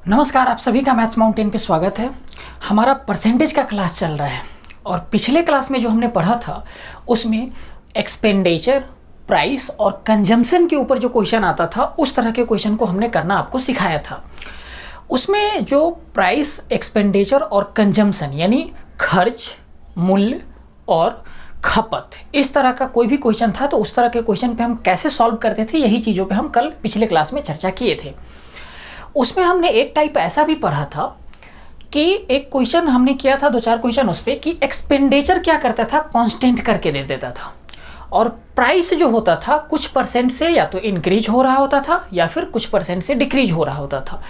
नमस्कार, आप सभी का मैथ्स माउंटेन पे स्वागत है। हमारा परसेंटेज का क्लास चल रहा है और पिछले क्लास में जो हमने पढ़ा था उसमें एक्सपेंडिचर, प्राइस और कंजम्पशन के ऊपर जो क्वेश्चन आता था उस तरह के क्वेश्चन को हमने करना आपको सिखाया था। उसमें जो प्राइस, एक्सपेंडिचर और कंजम्पशन यानी खर्च, मूल्य और खपत, इस तरह का कोई भी क्वेश्चन था तो उस तरह के क्वेश्चन पे हम कैसे सॉल्व करते थे, यही चीज़ों पे हम कल पिछले क्लास में चर्चा किए थे। उसमें हमने एक टाइप ऐसा भी पढ़ा था कि एक क्वेश्चन हमने किया था, 2-4 क्वेश्चन उस पर, कि एक्सपेंडिचर क्या करता था, कांस्टेंट करके दे देता था और प्राइस जो होता था कुछ परसेंट से या तो इंक्रीज हो रहा होता था या फिर कुछ परसेंट से डिक्रीज हो रहा होता था।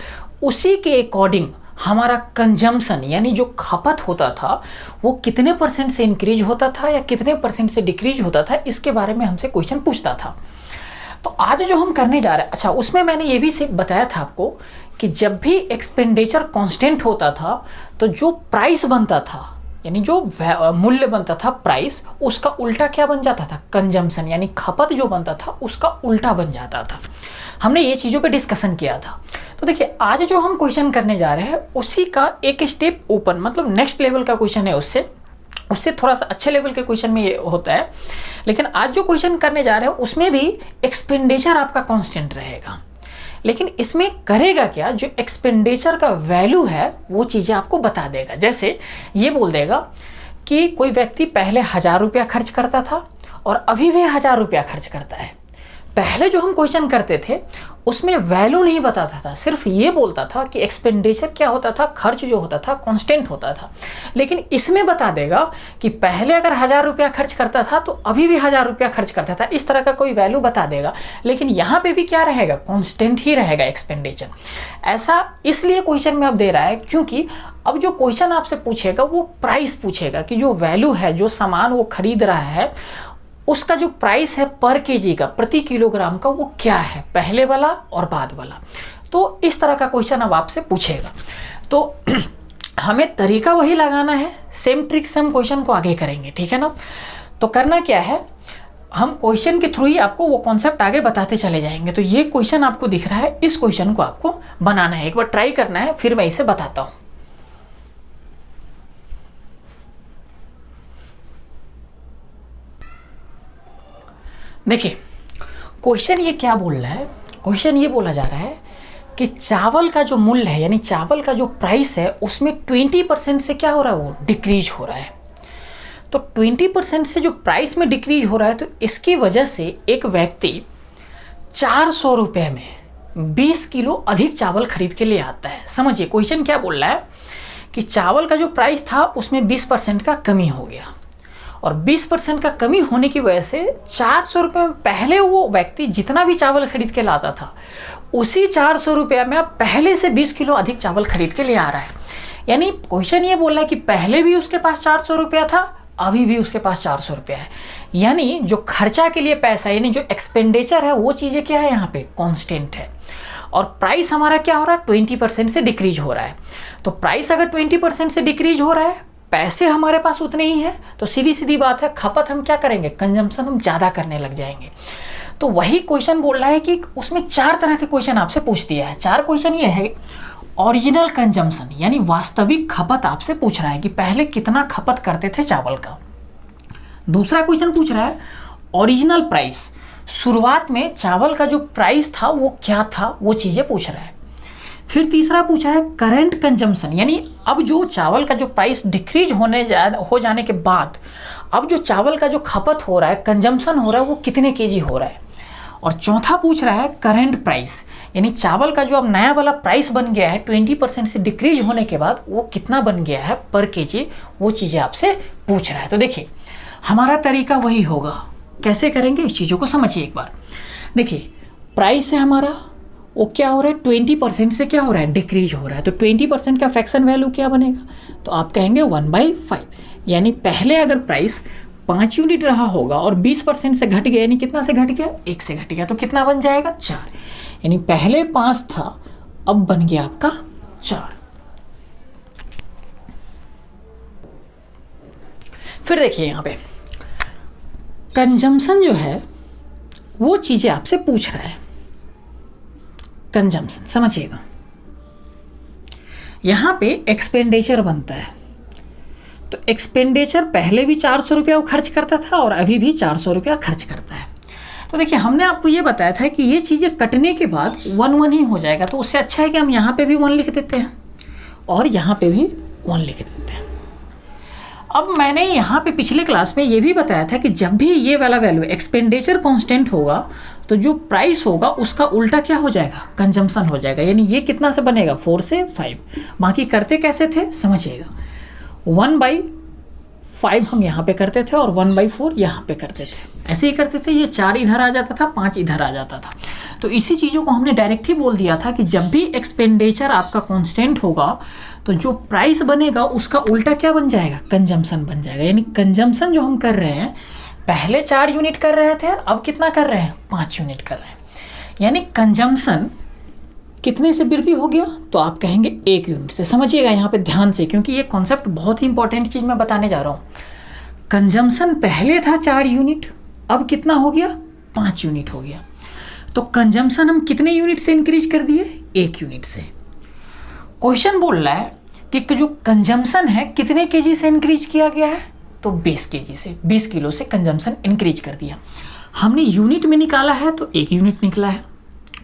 उसी के अकॉर्डिंग हमारा कंजम्पशन यानी जो खपत होता था वो कितने परसेंट से इंक्रीज होता था या कितने परसेंट से डिक्रीज होता था, इसके बारे में हमसे क्वेश्चन पूछता था। तो आज जो हम करने जा रहे हैं, अच्छा उसमें मैंने ये भी बताया था आपको कि जब भी एक्सपेंडिचर कांस्टेंट होता था तो जो प्राइस बनता था यानी जो मूल्य बनता था प्राइस, उसका उल्टा क्या बन जाता था, कंजम्पशन यानी खपत जो बनता था उसका उल्टा बन जाता था। हमने ये चीज़ों पे डिस्कशन किया था। तो देखिए आज जो हम क्वेश्चन करने जा रहे हैं उसी का एक स्टेप ऊपर, मतलब नेक्स्ट लेवल का क्वेश्चन है, उससे थोड़ा सा अच्छे लेवल के क्वेश्चन में ये होता है। लेकिन आज जो क्वेश्चन करने जा रहे हैं उसमें भी एक्सपेंडिचर आपका कांस्टेंट रहेगा, लेकिन इसमें करेगा क्या, जो एक्सपेंडिचर का वैल्यू है वो चीज़ें आपको बता देगा। जैसे ये बोल देगा कि कोई व्यक्ति पहले 1000 रुपया खर्च करता था और अभी भी 1000 रुपया खर्च करता है। पहले जो हम क्वेश्चन करते थे उसमें वैल्यू नहीं बताता था, सिर्फ ये बोलता था कि एक्सपेंडिचर क्या होता था, खर्च जो होता था कांस्टेंट होता था। लेकिन इसमें बता देगा कि पहले अगर 1000 रुपया खर्च करता था तो अभी भी 1000 रुपया खर्च करता था, इस तरह का कोई वैल्यू बता देगा। लेकिन यहाँ पे भी क्या रहेगा, कांस्टेंट ही रहेगा एक्सपेंडिचर। ऐसा इसलिए क्वेश्चन में अब दे रहा है क्योंकि अब जो क्वेश्चन आपसे पूछेगा वो प्राइस पूछेगा कि जो वैल्यू है, जो सामान वो खरीद रहा है उसका जो प्राइस है पर केजी का, प्रति किलोग्राम का, वो क्या है, पहले वाला और बाद वाला। तो इस तरह का क्वेश्चन अब आपसे पूछेगा। तो हमें तरीका वही लगाना है, सेम ट्रिक से हम क्वेश्चन को आगे करेंगे, ठीक है ना। तो करना क्या है, हम क्वेश्चन के थ्रू ही आपको वो कॉन्सेप्ट आगे बताते चले जाएंगे। तो ये क्वेश्चन आपको दिख रहा है, इस क्वेश्चन को आपको बनाना है, एक बार ट्राई करना है, फिर मैं इसे बताता हूँ। देखिए क्वेश्चन ये क्या बोल रहा है, क्वेश्चन ये बोला जा रहा है कि चावल का जो मूल्य है यानी चावल का जो प्राइस है उसमें 20% से क्या हो रहा है, वो डिक्रीज हो रहा है। तो 20% से जो प्राइस में डिक्रीज हो रहा है तो इसकी वजह से एक व्यक्ति 400 रुपये में 20 किलो अधिक चावल खरीद के ले आता है। समझिए क्वेश्चन क्या बोल रहा है कि चावल का जो प्राइस था उसमें 20% का कमी हो गया और 20% का कमी होने की वजह से 400 रुपये में पहले वो व्यक्ति जितना भी चावल खरीद के लाता था उसी 400 रुपये में अब पहले से 20 किलो अधिक चावल खरीद के ले आ रहा है। यानी क्वेश्चन ये बोल रहा है कि पहले भी उसके पास 400 रुपया था, अभी भी उसके पास 400 रुपया है। यानी जो खर्चा के लिए पैसा यानी जो एक्सपेंडिचर है वो चीज़ें क्या है, यहाँ पे कॉन्स्टेंट है और प्राइस हमारा क्या हो रहा है, 20% से डिक्रीज हो रहा है। तो प्राइस अगर 20% से डिक्रीज हो रहा है, पैसे हमारे पास उतने ही हैं, तो सीधी सीधी बात है खपत हम क्या करेंगे, कंजम्पशन हम ज़्यादा करने लग जाएंगे। तो वही क्वेश्चन बोल रहा है कि उसमें 4 तरह के क्वेश्चन आपसे पूछ दिया है। 4 क्वेश्चन ये है, ओरिजिनल कंजम्पशन यानी वास्तविक खपत आपसे पूछ रहा है कि पहले कितना खपत करते थे चावल का। दूसरा क्वेश्चन पूछ रहा है ओरिजिनल प्राइस, शुरुआत में चावल का जो प्राइस था वो क्या था, वो चीज़ें पूछ रहा है। फिर तीसरा पूछा है करंट कंजम्पशन यानी अब जो चावल का जो प्राइस डिक्रीज हो जाने के बाद अब जो चावल का जो खपत हो रहा है, कंजम्पशन हो रहा है, वो कितने केजी हो रहा है। और चौथा पूछ रहा है करंट प्राइस यानी चावल का जो अब नया वाला प्राइस बन गया है 20% से डिक्रीज होने के बाद वो कितना बन गया है पर केजी, वो चीज़ें आपसे पूछ रहा है। तो देखिए हमारा तरीका वही होगा, कैसे करेंगे इस चीज़ों को समझिए एक बार। देखिए प्राइस है हमारा, वो क्या हो रहा है, 20% से क्या हो रहा है, डिक्रीज हो रहा है। तो 20% का फ्रैक्शन वैल्यू क्या बनेगा, तो आप कहेंगे 1/5 यानी पहले अगर प्राइस 5 यूनिट रहा होगा और 20% से घट गया यानी कितना से घट गया, 1 से घट गया, तो कितना बन जाएगा, 4। यानी पहले 5 था अब बन गया आपका 4। फिर देखिए यहाँ पे कंजम्पशन जो है वो चीज़ें आपसे पूछ रहा है। कंजम्पशन समझिएगा, यहाँ पे एक्सपेंडिचर बनता है, तो एक्सपेंडिचर पहले भी 400 रुपया वो खर्च करता था और अभी भी 400 रुपया खर्च करता है। तो देखिए हमने आपको ये बताया था कि ये चीज़ें कटने के बाद 1 ही हो जाएगा, तो उससे अच्छा है कि हम यहाँ पे भी 1 लिख देते हैं और यहाँ पे भी 1 लिख देते हैं। अब मैंने यहाँ पे पिछले क्लास में ये भी बताया था कि जब भी ये वाला वैल्यू एक्सपेंडिचर कांस्टेंट होगा तो जो प्राइस होगा उसका उल्टा क्या हो जाएगा, कंजम्पशन हो जाएगा। यानी ये कितना से बनेगा, 4 से 5। बाकी करते कैसे थे समझिएगा, 1/5 हम यहाँ पे करते थे और 1/4 यहाँ पे करते थे, ऐसे ही करते थे। ये 4 इधर आ जाता था, 5 इधर आ जाता था। तो इसी चीज़ों को हमने डायरेक्ट ही बोल दिया था कि जब भी एक्सपेंडिचर आपका कांस्टेंट होगा तो जो प्राइस बनेगा उसका उल्टा क्या बन जाएगा, कंजम्पशन बन जाएगा। यानी कंजम्पशन जो हम कर रहे हैं, पहले 4 यूनिट कर रहे थे, अब कितना कर रहे हैं, 5 यूनिट कर रहे हैं। यानी कंजम्पशन कितने से वृद्धि हो गया, तो आप कहेंगे 1 यूनिट से। समझिएगा यहाँ पे ध्यान से, क्योंकि ये कॉन्सेप्ट बहुत ही इंपॉर्टेंट चीज़ मैं बताने जा रहा हूँ। कंजम्पशन पहले था 4 यूनिट, अब कितना हो गया, 5 यूनिट हो गया। तो कंजम्पशन हम कितने यूनिट से इंक्रीज कर दिए, 1 यूनिट से। क्वेश्चन बोल रहा है कि जो कंजम्पशन है कितने केजी से इंक्रीज किया गया है, तो 20 केजी से, 20 किलो से कंजम्पशन इंक्रीज कर दिया। हमने यूनिट में निकाला है तो 1 यूनिट निकला है।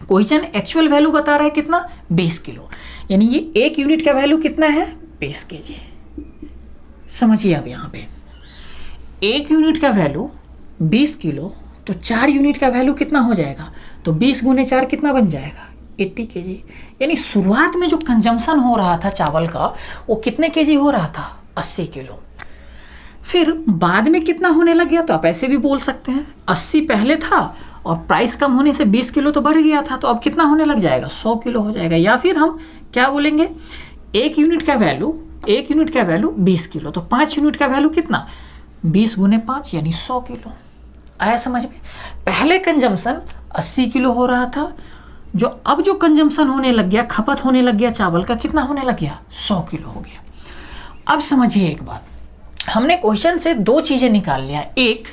क्वेश्चन एक्चुअल वैल्यू बता रहा है कितना, 20 किलो। यानी ये 1 यूनिट का वैल्यू कितना है, 20 केजी। समझिए अब यहाँ पे 1 यूनिट का वैल्यू 20 किलो, तो 4 यूनिट का वैल्यू कितना हो जाएगा, तो 20 × 4 कितना बन जाएगा, 80 केजी। यानी शुरुआत में जो कंजम्पशन हो रहा था चावल का वो कितने केजी हो रहा था, 80 किलो। फिर बाद में कितना होने लग गया, तो आप ऐसे भी बोल सकते हैं 80 पहले था और प्राइस कम होने से 20 किलो तो बढ़ गया था, तो अब कितना होने लग जाएगा, 100 किलो हो जाएगा। या फिर हम क्या बोलेंगे, 1 यूनिट का वैल्यू 20 किलो, तो 5 यूनिट का वैल्यू कितना, 20 × 5 यानी 100 किलो। आया समझ में। पहले कंजम्पशन 80 किलो हो रहा था, जो अब जो कंजम्पशन होने लग गया, खपत होने लग गया चावल का, कितना होने लग गया, 100 किलो हो गया। अब समझिए एक बात, हमने क्वेश्चन से 2 चीज़ें निकाल लिया। एक,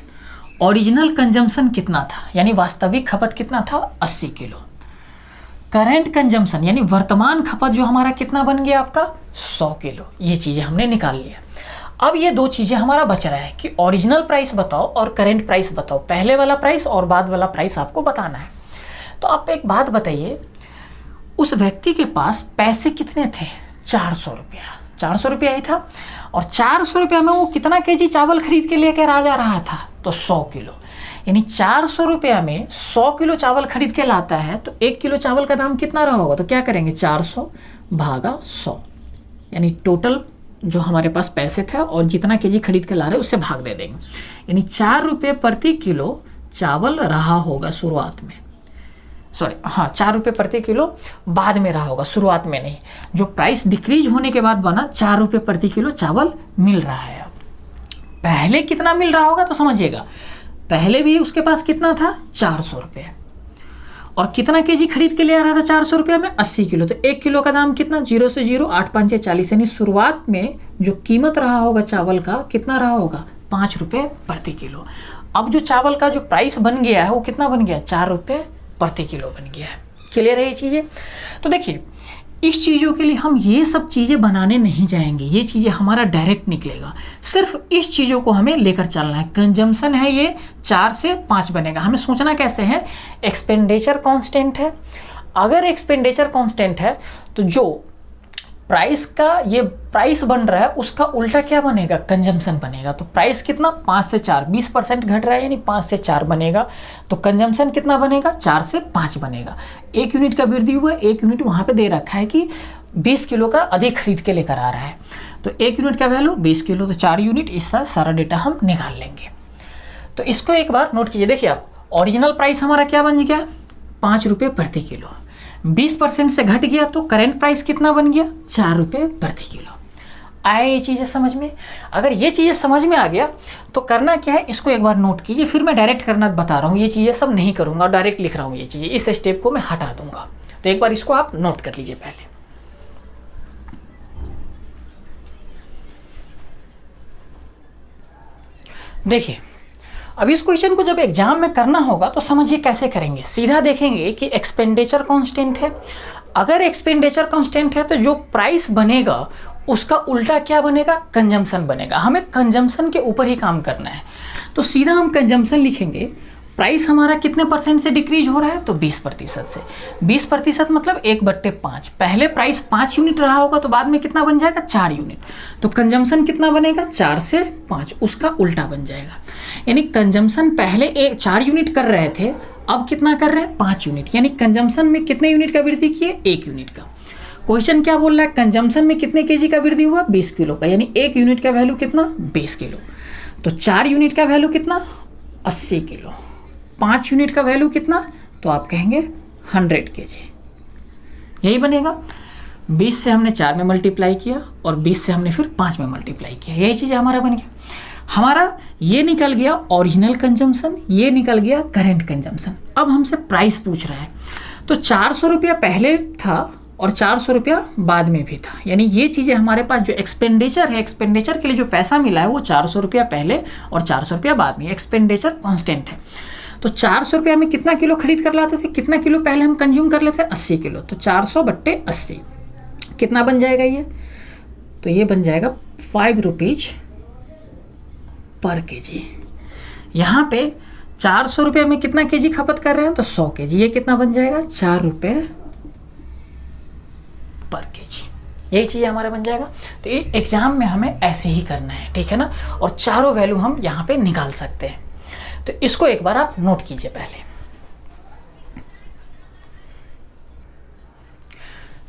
ओरिजिनल कंजम्पशन कितना था, यानी वास्तविक खपत कितना था, 80 किलो। करेंट कंजम्पशन यानी वर्तमान खपत जो हमारा कितना बन गया आपका, 100 किलो। ये चीज़ें हमने निकाल लिया। अब ये 2 चीज़ें हमारा बच रहा है कि ओरिजिनल प्राइस बताओ और करेंट प्राइस बताओ। पहले वाला प्राइस और बाद वाला प्राइस आपको बताना है। तो आप एक बात बताइए, उस व्यक्ति के पास पैसे कितने थे, 400 रुपया। 400 रुपया ही था और 400 रुपया में वो कितना केजी चावल खरीद के लेकर आ जा रहा था, तो 100 किलो। यानी 400 रुपया में 100 किलो चावल खरीद के लाता है, तो 1 किलो चावल का दाम कितना रहा होगा, तो क्या करेंगे, 400 / 100, यानी टोटल जो हमारे पास पैसे थे और जितना केजी खरीद के ला रहे हैं उससे भाग दे देंगे। यानी 4 रुपये प्रति किलो चावल रहा होगा शुरुआत में, 4 रुपये प्रति किलो बाद में रहा होगा, शुरुआत में नहीं। जो प्राइस डिक्रीज होने के बाद बना, 4 रुपये प्रति किलो चावल मिल रहा है। अब पहले कितना मिल रहा होगा, तो समझिएगा पहले भी उसके पास कितना था, 400 रुपये, और कितना केजी खरीद के ले आ रहा था 400 रुपया में, 80 किलो। तो 1 किलो का दाम कितना, 0 से 0 8 5 40। यानी शुरुआत में जो कीमत रहा होगा चावल का कितना रहा होगा, 5 रुपये प्रति किलो। अब जो चावल का जो प्राइस बन गया है वो कितना बन गया, 4 रुपये प्रति किलो बन गया है। क्लियर है ये चीज़ें। तो देखिए इस चीज़ों के लिए हम ये सब चीज़ें बनाने नहीं जाएंगे, ये चीज़ें हमारा डायरेक्ट निकलेगा। सिर्फ इस चीज़ों को हमें लेकर चलना है। कंजम्पशन है ये 4 से 5 बनेगा। हमें सोचना कैसे है, एक्सपेंडिचर कांस्टेंट है। अगर एक्सपेंडिचर कांस्टेंट है तो जो प्राइस का ये प्राइस बन रहा है उसका उल्टा क्या बनेगा, कंजम्पशन बनेगा। तो प्राइस कितना, 5 से 4, 20% घट रहा है, यानी 5 से 4 बनेगा। तो कंजम्पशन कितना बनेगा, 4 से 5 बनेगा। 1 यूनिट का वृद्धि हुआ, 1 यूनिट वहाँ पे दे रखा है कि 20 किलो का अधिक खरीद के लेकर आ रहा है। तो 1 यूनिट का वैल्यू 20 किलो, तो 4 यूनिट, इसका सारा डेटा हम निकाल लेंगे। तो इसको एक बार नोट कीजिए। देखिए आप, ओरिजिनल प्राइस हमारा क्या बन गया, 5 रुपये प्रति किलो। 20% से घट गया तो करेंट प्राइस कितना बन गया, 4 रुपये प्रति किलो। आया ये चीज़ें समझ में। अगर ये चीज़ें समझ में आ गया तो करना क्या है, इसको एक बार नोट कीजिए। फिर मैं डायरेक्ट करना बता रहा हूँ, ये चीज़ें सब नहीं करूँगा, डायरेक्ट लिख रहा हूँ ये चीज़ें। इस स्टेप को मैं हटा दूंगा। तो एक बार इसको आप नोट कर लीजिए पहले। देखिए अब इस क्वेश्चन को जब एग्जाम में करना होगा तो समझिए कैसे करेंगे। सीधा देखेंगे कि एक्सपेंडिचर कांस्टेंट है। अगर एक्सपेंडिचर कांस्टेंट है तो जो प्राइस बनेगा उसका उल्टा क्या बनेगा, कंजम्पशन बनेगा। हमें कंजम्पशन के ऊपर ही काम करना है, तो सीधा हम कंजम्पशन लिखेंगे। प्राइस हमारा कितने परसेंट से डिक्रीज हो रहा है, तो 20% से। 20% मतलब 1/5। पहले प्राइस 5 यूनिट रहा होगा तो बाद में कितना बन जाएगा, 4 यूनिट। तो कंजम्पशन कितना बनेगा, 4 से 5, उसका उल्टा बन जाएगा। यानी कंजम्पशन पहले 4 यूनिट कर रहे थे, अब कितना कर रहे हैं, 5 यूनिट। यानी कंजम्पशन में कितने यूनिट का वृद्धि किए, 1 यूनिट का। क्वेश्चन क्या बोल रहा है, कंजम्पशन में कितने केजी का वृद्धि हुआ, 20 किलो का। यानी 1 यूनिट का वैल्यू कितना, 20 किलो। तो 4 यूनिट का वैल्यू कितना, 80 किलो। 5 यूनिट का वैल्यू कितना, तो आप कहेंगे 100 केजी। यही बनेगा। 20 से हमने 4 में मल्टीप्लाई किया और 20 से हमने फिर 5 में मल्टीप्लाई किया, यही चीज़ हमारा बन गया। हमारा ये निकल गया ओरिजिनल कंजम्पशन, ये निकल गया करेंट कंजम्पशन। अब हमसे प्राइस पूछ रहा है, तो 400 रुपया पहले था और 400 रुपया बाद में भी था। यानी ये चीज़ें हमारे पास जो एक्सपेंडिचर है, एक्सपेंडिचर के लिए जो पैसा मिला है वो 400 रुपया पहले और 400 रुपया बाद में। एक्सपेंडिचर कांस्टेंट है। तो 400 रुपया में कितना किलो खरीद कर लाते थे, कितना किलो पहले हम कंज्यूम कर लेते, 80 किलो। तो 400/80 कितना बन जाएगा ये, तो ये बन जाएगा 5 रुपीज पर केजी। यहाँ पे 400 रुपये में कितना केजी खपत कर रहे हैं, तो 100 केजी। ये कितना बन जाएगा, 4 रुपये पर केजी। यही चीज़ हमारा बन जाएगा। तो ये एग्जाम में हमें ऐसे ही करना है, ठीक है ना। और चारों वैल्यू हम यहाँ पे निकाल सकते हैं। तो इसको एक बार आप नोट कीजिए पहले।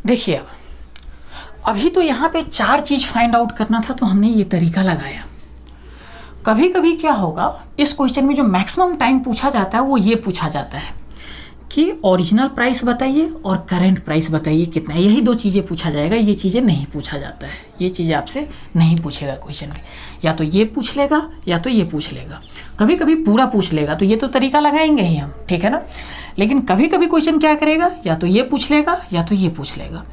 देखिए अब अभी तो यहाँ पे 4 चीज़ फाइंड आउट करना था, तो हमने ये तरीका लगाया। कभी कभी क्या होगा, इस क्वेश्चन में जो मैक्सिमम टाइम पूछा जाता है वो ये पूछा जाता है कि ओरिजिनल प्राइस बताइए और करंट प्राइस बताइए कितना है। यही 2 चीज़ें पूछा जाएगा, ये चीज़ें नहीं पूछा जाता है। ये चीज़ें आपसे नहीं पूछेगा क्वेश्चन में, या तो ये पूछ लेगा या तो ये पूछ लेगा। कभी कभी पूरा पूछ लेगा, तो ये तो तरीका लगाएंगे ही हम, ठीक है ना। लेकिन कभी कभी क्वेश्चन क्या करेगा, या तो ये पूछ लेगा या तो ये पूछ लेगा।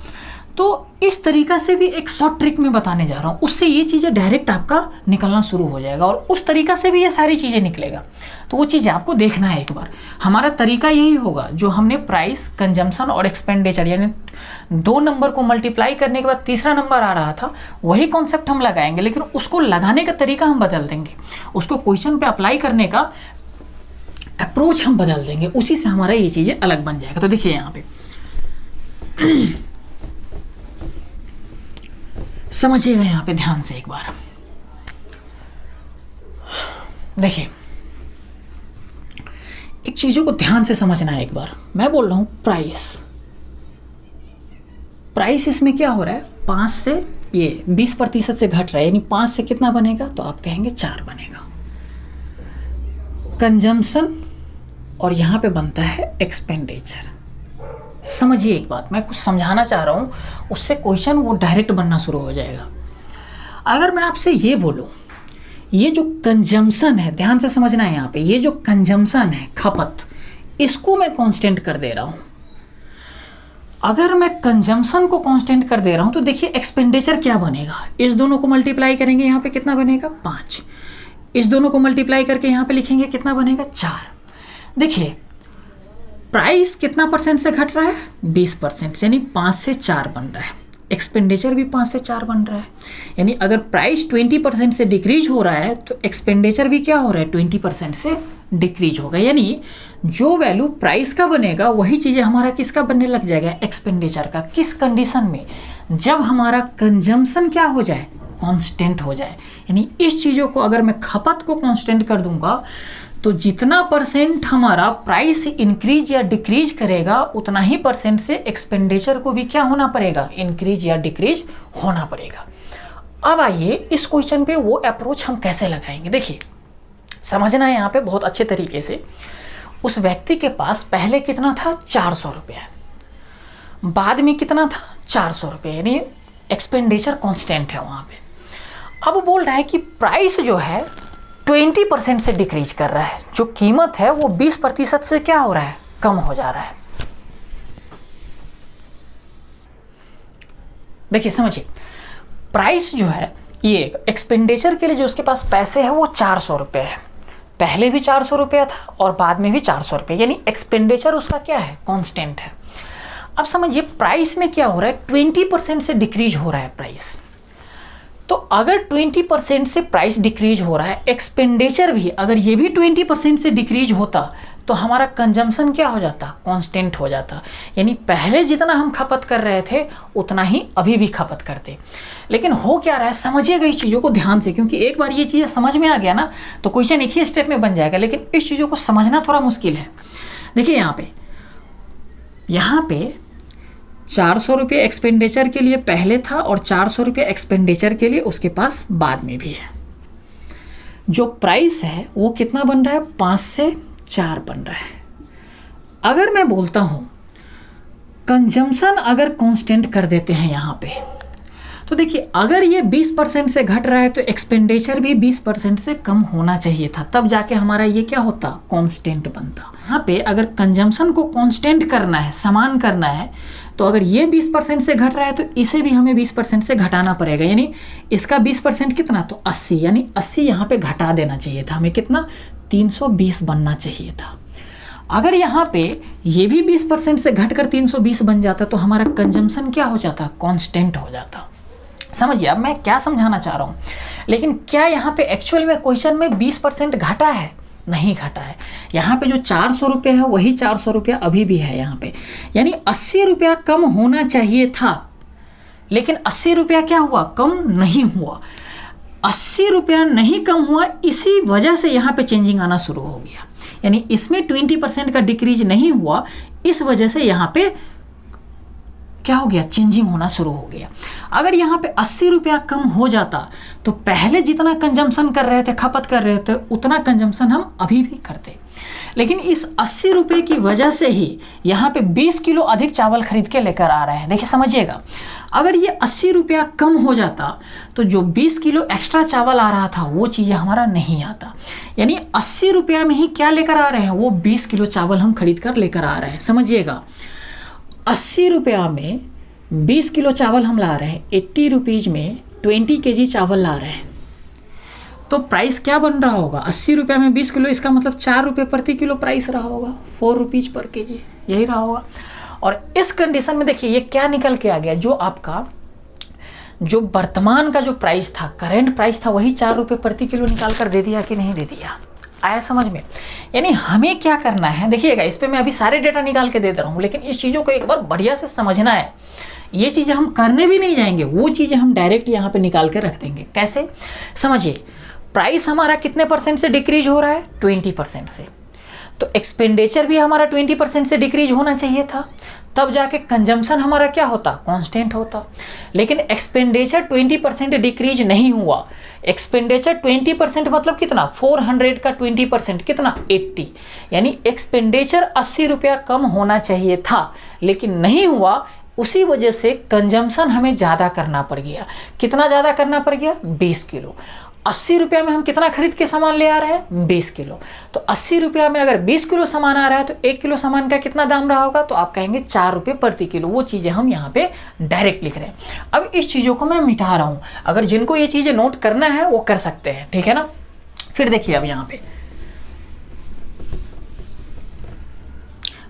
तो इस तरीका से भी एक शॉर्ट ट्रिक में बताने जा रहा हूँ, उससे ये चीज़ें डायरेक्ट आपका निकलना शुरू हो जाएगा और उस तरीका से भी ये सारी चीज़ें निकलेगा। तो वो चीज़ें आपको देखना है एक बार। हमारा तरीका यही होगा, जो हमने प्राइस, कंजम्पशन और एक्सपेंडिचर यानी 2 नंबर को मल्टीप्लाई करने के बाद तीसरा नंबर आ रहा था, वही कॉन्सेप्ट हम लगाएंगे, लेकिन उसको लगाने का तरीका हम बदल देंगे। उसको क्वेश्चन पे अप्लाई करने का अप्रोच हम बदल देंगे, उसी से हमारा ये चीज़ें अलग बन जाएगा। तो देखिए यहाँ पे समझिएगा यहाँ पे ध्यान से एक बार। देखिए एक चीज़ों को ध्यान से समझना है एक बार। मैं बोल रहा हूँ प्राइस इसमें क्या हो रहा है, 5 से ये 20% से घट रहा है, यानी 5 से कितना बनेगा, तो आप कहेंगे 4 बनेगा। कंजम्पशन और यहाँ पे बनता है एक्सपेंडिचर। समझिए एक बात, मैं कुछ समझाना चाह रहा हूँ, उससे क्वेश्चन वो डायरेक्ट बनना शुरू हो जाएगा। अगर मैं आपसे ये बोलूँ, ये जो कंजम्पशन है, ध्यान से समझना है यहाँ पे, ये जो कंजम्पशन है, खपत, इसको मैं कांस्टेंट कर दे रहा हूँ। अगर मैं कंजम्पशन को कांस्टेंट कर दे रहा हूँ तो देखिए एक्सपेंडिचर क्या बनेगा। इस दोनों को मल्टीप्लाई करेंगे, यहाँ पे कितना बनेगा, 5। इस दोनों को मल्टीप्लाई करके यहाँ पे लिखेंगे, कितना बनेगा, 4। देखिए प्राइस कितना परसेंट से घट रहा है, 20%, यानी 5 से 4 बन रहा है। एक्सपेंडिचर भी 5 से 4 बन रहा है। यानी अगर प्राइस 20% से डिक्रीज हो रहा है तो एक्सपेंडिचर भी क्या हो रहा है, 20% से डिक्रीज होगा। यानी जो वैल्यू प्राइस का बनेगा वही चीज़ें हमारा किसका बनने लग जाएगा, एक्सपेंडिचर का। किस कंडीशन में, जब हमारा कंजम्पशन क्या हो जाए, कांस्टेंट हो जाए। यानी इस चीज़ों को अगर मैं खपत को कांस्टेंट कर दूंगा तो जितना परसेंट हमारा प्राइस इंक्रीज या डिक्रीज करेगा, उतना ही परसेंट से एक्सपेंडिचर को भी क्या होना पड़ेगा, इंक्रीज या डिक्रीज होना पड़ेगा। अब आइए इस क्वेश्चन पे वो अप्रोच हम कैसे लगाएंगे। देखिए समझना है यहाँ पे बहुत अच्छे तरीके से। उस व्यक्ति के पास पहले कितना था, 400 रुपये, बाद में कितना था, 400 रुपये, यानी एक्सपेंडिचर कांस्टेंट है वहाँ पे। अब बोल रहा है कि प्राइस जो है 20% से डिक्रीज कर रहा है, जो कीमत है वो 20% से क्या हो रहा है, कम हो जा रहा है। देखिए समझिए, प्राइस जो है, ये एक्सपेंडिचर के लिए जो उसके पास पैसे हैं वो 400 रुपये है। पहले भी 400 रुपया था और बाद में भी 400 रुपये, यानी एक्सपेंडिचर उसका क्या है, कांस्टेंट है। अब समझिए प्राइस में क्या हो रहा है, 20% से डिक्रीज हो रहा है प्राइस। तो अगर 20% से प्राइस डिक्रीज हो रहा है, एक्सपेंडिचर भी अगर ये भी 20% से डिक्रीज होता तो हमारा कंजम्पशन क्या हो जाता, कांस्टेंट हो जाता। यानी पहले जितना हम खपत कर रहे थे उतना ही अभी भी खपत करते। लेकिन हो क्या रहा है, समझिएगा इस चीज़ों को ध्यान से, क्योंकि एक बार ये चीज़ें समझ में आ गया ना तो क्वेश्चन एक ही स्टेप में बन जाएगा, लेकिन इस चीज़ों को समझना थोड़ा मुश्किल है। देखिए यहाँ पे 400 रुपये एक्सपेंडिचर के लिए पहले था और 400 रुपये एक्सपेंडिचर के लिए उसके पास बाद में भी है। जो प्राइस है वो कितना बन रहा है, 5 से 4 बन रहा है। अगर मैं बोलता हूँ कंजम्पशन अगर कांस्टेंट कर देते हैं यहाँ पे, तो देखिए अगर ये 20% से घट रहा है तो एक्सपेंडिचर भी 20% से कम होना चाहिए था, तब जाके हमारा ये क्या होता, कांस्टेंट बनता। यहाँ पे अगर कंजम्पशन को कांस्टेंट करना है, समान करना है, तो अगर ये 20% से घट रहा है तो इसे भी हमें 20% से घटाना पड़ेगा। यानी इसका 20% कितना, तो 80, यानी 80 यहाँ पे घटा देना चाहिए था हमें, कितना, 320 बनना चाहिए था। अगर यहाँ पे ये भी 20% से घटकर 320 बन जाता तो हमारा कंजम्पशन क्या हो जाता, कांस्टेंट हो जाता। समझिए अब मैं क्या समझाना चाह रहा हूँ। लेकिन क्या यहाँ पे एक्चुअल में क्वेश्चन में 20% घटा है, नहीं घटा है। यहाँ पे जो 400 रुपये है वही 400 रुपया अभी भी है यहाँ पे, यानी 80 रुपया कम होना चाहिए था, लेकिन 80 रुपया क्या हुआ, कम नहीं हुआ। 80 रुपया नहीं कम हुआ, इसी वजह से यहाँ पे चेंजिंग आना शुरू हो गया। यानी इसमें 20% का डिक्रीज नहीं हुआ, इस वजह से यहाँ पे क्या हो गया, चेंजिंग होना शुरू हो गया। अगर यहाँ पे 80 रुपया कम हो जाता तो पहले जितना कंजम्पशन कर रहे थे, खपत कर रहे थे, उतना कंजम्पशन हम अभी भी करते। लेकिन इस 80 रुपये की वजह से ही यहाँ पे 20 किलो अधिक चावल खरीद के लेकर आ रहे हैं। देखिए समझिएगा, अगर ये 80 रुपया कम हो जाता तो जो 20 किलो एक्स्ट्रा चावल आ रहा था वो चीज़ हमारा नहीं आता। यानी 80 रुपया में ही क्या लेकर आ रहे हैं, वो 20 किलो चावल हम खरीद कर लेकर आ रहे हैं। समझिएगा 80 रुपया में 20 किलो चावल हम ला रहे हैं, 80 रुपीज़ में 20 kg चावल ला रहे हैं, तो प्राइस क्या बन रहा होगा, 80 रुपया में 20 किलो, इसका मतलब 4 रुपये प्रति किलो प्राइस रहा होगा, 4 रुपीज़ पर kg, यही रहा होगा। और इस कंडीशन में देखिए ये क्या निकल के आ गया, जो आपका जो वर्तमान का जो प्राइस था, करेंट प्राइस था, वही 4 रुपये प्रति किलो निकाल कर दे दिया कि नहीं दे दिया। आया समझ में। यानी हमें क्या करना है, देखिएगा इस पे मैं अभी सारे डेटा निकाल के दे रहा हूँ, लेकिन इस चीज़ों को एक बार बढ़िया से समझना है। ये चीज़ें हम करने भी नहीं जाएंगे, वो चीज़ें हम डायरेक्ट यहाँ पे निकाल के रख देंगे। कैसे, समझिए प्राइस हमारा कितने % से डिक्रीज हो रहा है, 20% से, तो एक्सपेंडिचर भी हमारा 20% से डिक्रीज होना चाहिए था, तब जाके कंजम्पशन हमारा क्या होता, कांस्टेंट होता। लेकिन एक्सपेंडिचर 20% डिक्रीज नहीं हुआ। एक्सपेंडिचर 20% मतलब कितना, 400 का 20% कितना, 80। यानी एक्सपेंडिचर 80 रुपया कम होना चाहिए था, लेकिन नहीं हुआ। उसी वजह से कंजम्पशन हमें ज़्यादा करना पड़ गया। कितना ज़्यादा करना पड़ गया, 20 किलो। 80 रुपया में हम कितना खरीद के सामान ले आ रहे हैं, 20 किलो। तो 80 रुपया में अगर 20 किलो सामान आ रहा है तो 1 किलो सामान का कितना दाम रहा होगा, तो आप कहेंगे 4 रुपये प्रति किलो। वो चीज़ें हम यहाँ पे डायरेक्ट लिख रहे हैं। अब इस चीज़ों को मैं मिटा रहा हूँ, अगर जिनको ये चीज़ें नोट करना है वो कर सकते हैं, ठीक है ना। फिर देखिए अब यहाँ पे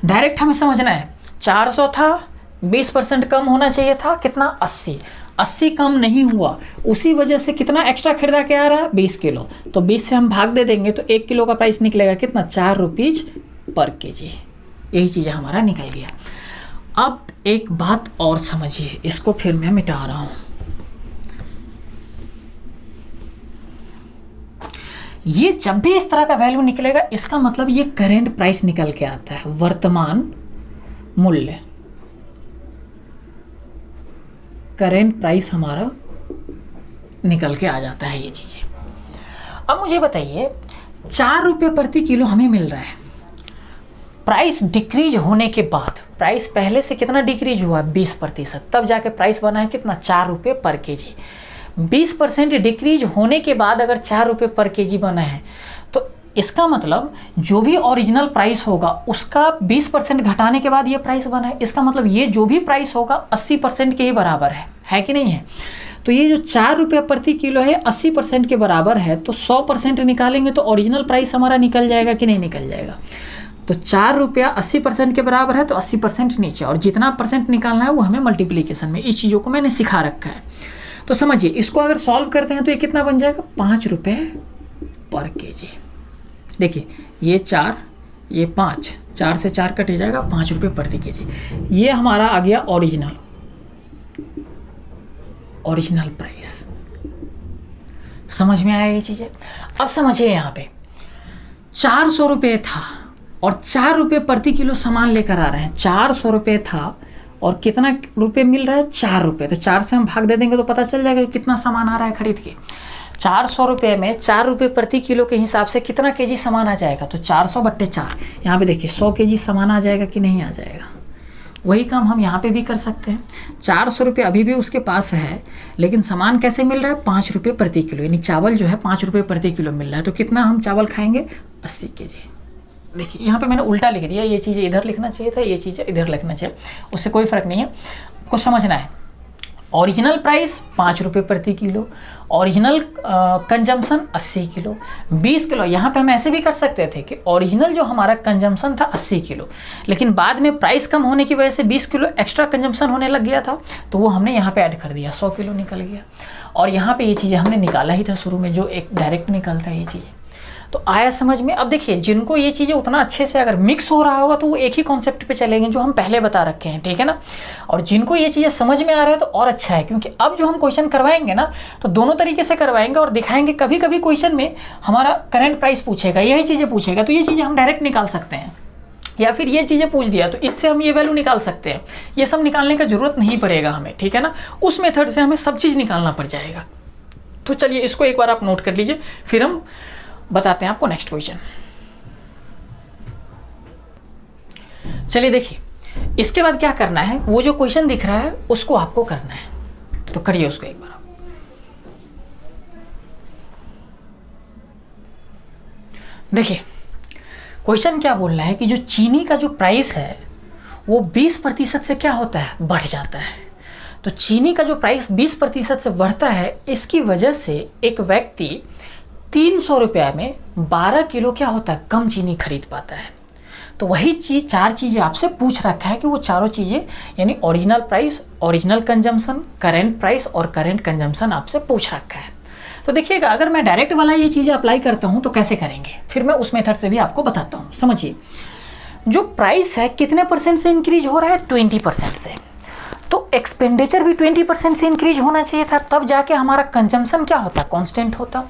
डायरेक्ट हमें समझना है, 400 था, 20% कम होना चाहिए था, कितना, 80 कम नहीं हुआ, उसी वजह से कितना एक्स्ट्रा खरीदा के आ रहा है, 20 किलो। तो 20 से हम भाग दे देंगे तो 1 किलो का प्राइस निकलेगा कितना, 4 रुपीज़ पर kg। यही चीज़ हमारा निकल गया। अब एक बात और समझिए, इसको फिर मैं मिटा रहा हूँ। ये जब भी इस तरह का वैल्यू निकलेगा, इसका मतलब ये करेंट प्राइस निकल के आता है, वर्तमान मूल्य, करेंट प्राइस हमारा निकल के आ जाता है ये चीज़ें। अब मुझे बताइए, 4 रुपये प्रति किलो हमें मिल रहा है, प्राइस डिक्रीज होने के बाद, प्राइस पहले से कितना डिक्रीज हुआ, 20%, तब जाके प्राइस बना है कितना, 4 रुपये पर kg। 20% डिक्रीज होने के बाद अगर 4 रुपये पर kg बना है, तो इसका मतलब जो भी ओरिजिनल प्राइस होगा उसका 20% घटाने के बाद ये प्राइस बना है। इसका मतलब ये जो भी प्राइस होगा 80% के ही बराबर है कि नहीं है। तो ये जो 4 रुपये प्रति किलो है 80% के बराबर है, तो 100% निकालेंगे तो ओरिजिनल प्राइस हमारा निकल जाएगा कि नहीं निकल जाएगा। तो 4 रुपया 80% के बराबर है, तो 80% नीचे, और जितना परसेंट निकालना है वो हमें मल्टीप्लिकेशन में, इस चीज़ों को मैंने सिखा रखा है। तो समझिए, इसको अगर सॉल्व करते हैं तो ये कितना बन जाएगा, 5 रुपये पर केजी। देखिए ये 4, ये 5, 4 से 4 कट जाएगा, 5 रुपये प्रति केजी। ये हमारा आ गया ओरिजिनल प्राइस। समझ में आया ये चीज़ें? अब समझिए, यहाँ पे 400 रुपये था और 4 रुपये प्रति किलो सामान लेकर आ रहे हैं। 400 रुपये था और कितना रुपये मिल रहा है, 4 रुपये। तो 4 से हम भाग दे देंगे तो पता चल जाएगा कि कितना सामान आ रहा है खरीद के। 400 रुपये में 4 रुपये प्रति किलो के हिसाब से कितना केजी सामान आ जाएगा, तो 400/4। यहाँ पे देखिए 100 केजी सामान आ जाएगा कि नहीं आ जाएगा। वही काम हम यहाँ पे भी कर सकते हैं। 400 रुपये अभी भी उसके पास है, लेकिन सामान कैसे मिल रहा है, 5 रुपये प्रति किलो, यानी चावल जो है 5 रुपये प्रति किलो मिल रहा है। तो कितना हम चावल खाएंगे, 80 केजी। देखिए यहाँ पे मैंने उल्टा लिख दिया, ये चीज़ें इधर लिखना चाहिए था, ये चीज़ें इधर लिखना चाहिए, उससे कोई फ़र्क नहीं है। कुछ समझना है, ओरिजिनल प्राइस 5 रुपये प्रति kilo, original consumption 80 kilo, 20 kilo. यहाँ पे हम ऐसे भी कर सकते थे कि ओरिजिनल जो हमारा कंजम्पशन था 80 किलो, लेकिन बाद में प्राइस कम होने की वजह से 20 किलो एक्स्ट्रा कंजम्पशन होने लग गया था, तो वो हमने यहाँ पे ऐड कर दिया, 100 किलो निकल गया। और यहाँ पे ये चीज़ें हमने निकाला ही था शुरू में, जो एक डायरेक्ट निकलता है ये चीज़ें। तो आया समझ में? अब देखिए, जिनको ये चीज़ें उतना अच्छे से अगर मिक्स हो रहा होगा तो वो एक ही कॉन्सेप्ट पे चलेंगे जो हम पहले बता रखे हैं, ठीक है ना। और जिनको ये चीज़ें समझ में आ रहा है तो और अच्छा है, क्योंकि अब जो हम क्वेश्चन करवाएंगे ना तो दोनों तरीके से करवाएंगे और दिखाएंगे। कभी कभी क्वेश्चन में हमारा करंट प्राइस पूछेगा, यही चीज़ें पूछेगा, तो ये चीज़ें हम डायरेक्ट निकाल सकते हैं, या फिर ये चीज़ें पूछ दिया तो इससे हम ये वैल्यू निकाल सकते हैं। ये सब निकालने का जरूरत नहीं पड़ेगा हमें, ठीक है ना। उस मेथड से हमें सब चीज़ निकालना पड़ जाएगा। तो चलिए इसको एक बार आप नोट कर लीजिए, फिर हम बताते हैं आपको नेक्स्ट क्वेश्चन। चलिए देखिए, इसके बाद क्या करना है, वो जो क्वेश्चन दिख रहा है उसको आपको करना है, तो करिए उसको एक बार आप। देखिए क्वेश्चन क्या बोल रहा है कि जो चीनी का जो प्राइस है वो 20% से क्या होता है, बढ़ जाता है। तो चीनी का जो प्राइस 20% से बढ़ता है, इसकी वजह से एक व्यक्ति 300 रुपये में 12 किलो क्या होता है, कम चीनी खरीद पाता है। तो वही चीज़, 4 चीज़ें आपसे पूछ रखा है कि वो चारों चीज़ें, यानी original price, original consumption, current price और करेंट कंजम्पशन आपसे पूछ रखा है। तो देखिएगा, अगर मैं डायरेक्ट वाला ये चीज़ें अप्लाई करता हूँ तो कैसे करेंगे, फिर मैं उस मेथड से भी आपको बताता हूँ। समझिए, जो प्राइस है कितने परसेंट से इंक्रीज हो रहा है, 20% से। तो एक्सपेंडिचर भी 20% से इंक्रीज होना चाहिए था, तब जाके हमारा कंजम्पशन क्या होता, कांस्टेंट होता।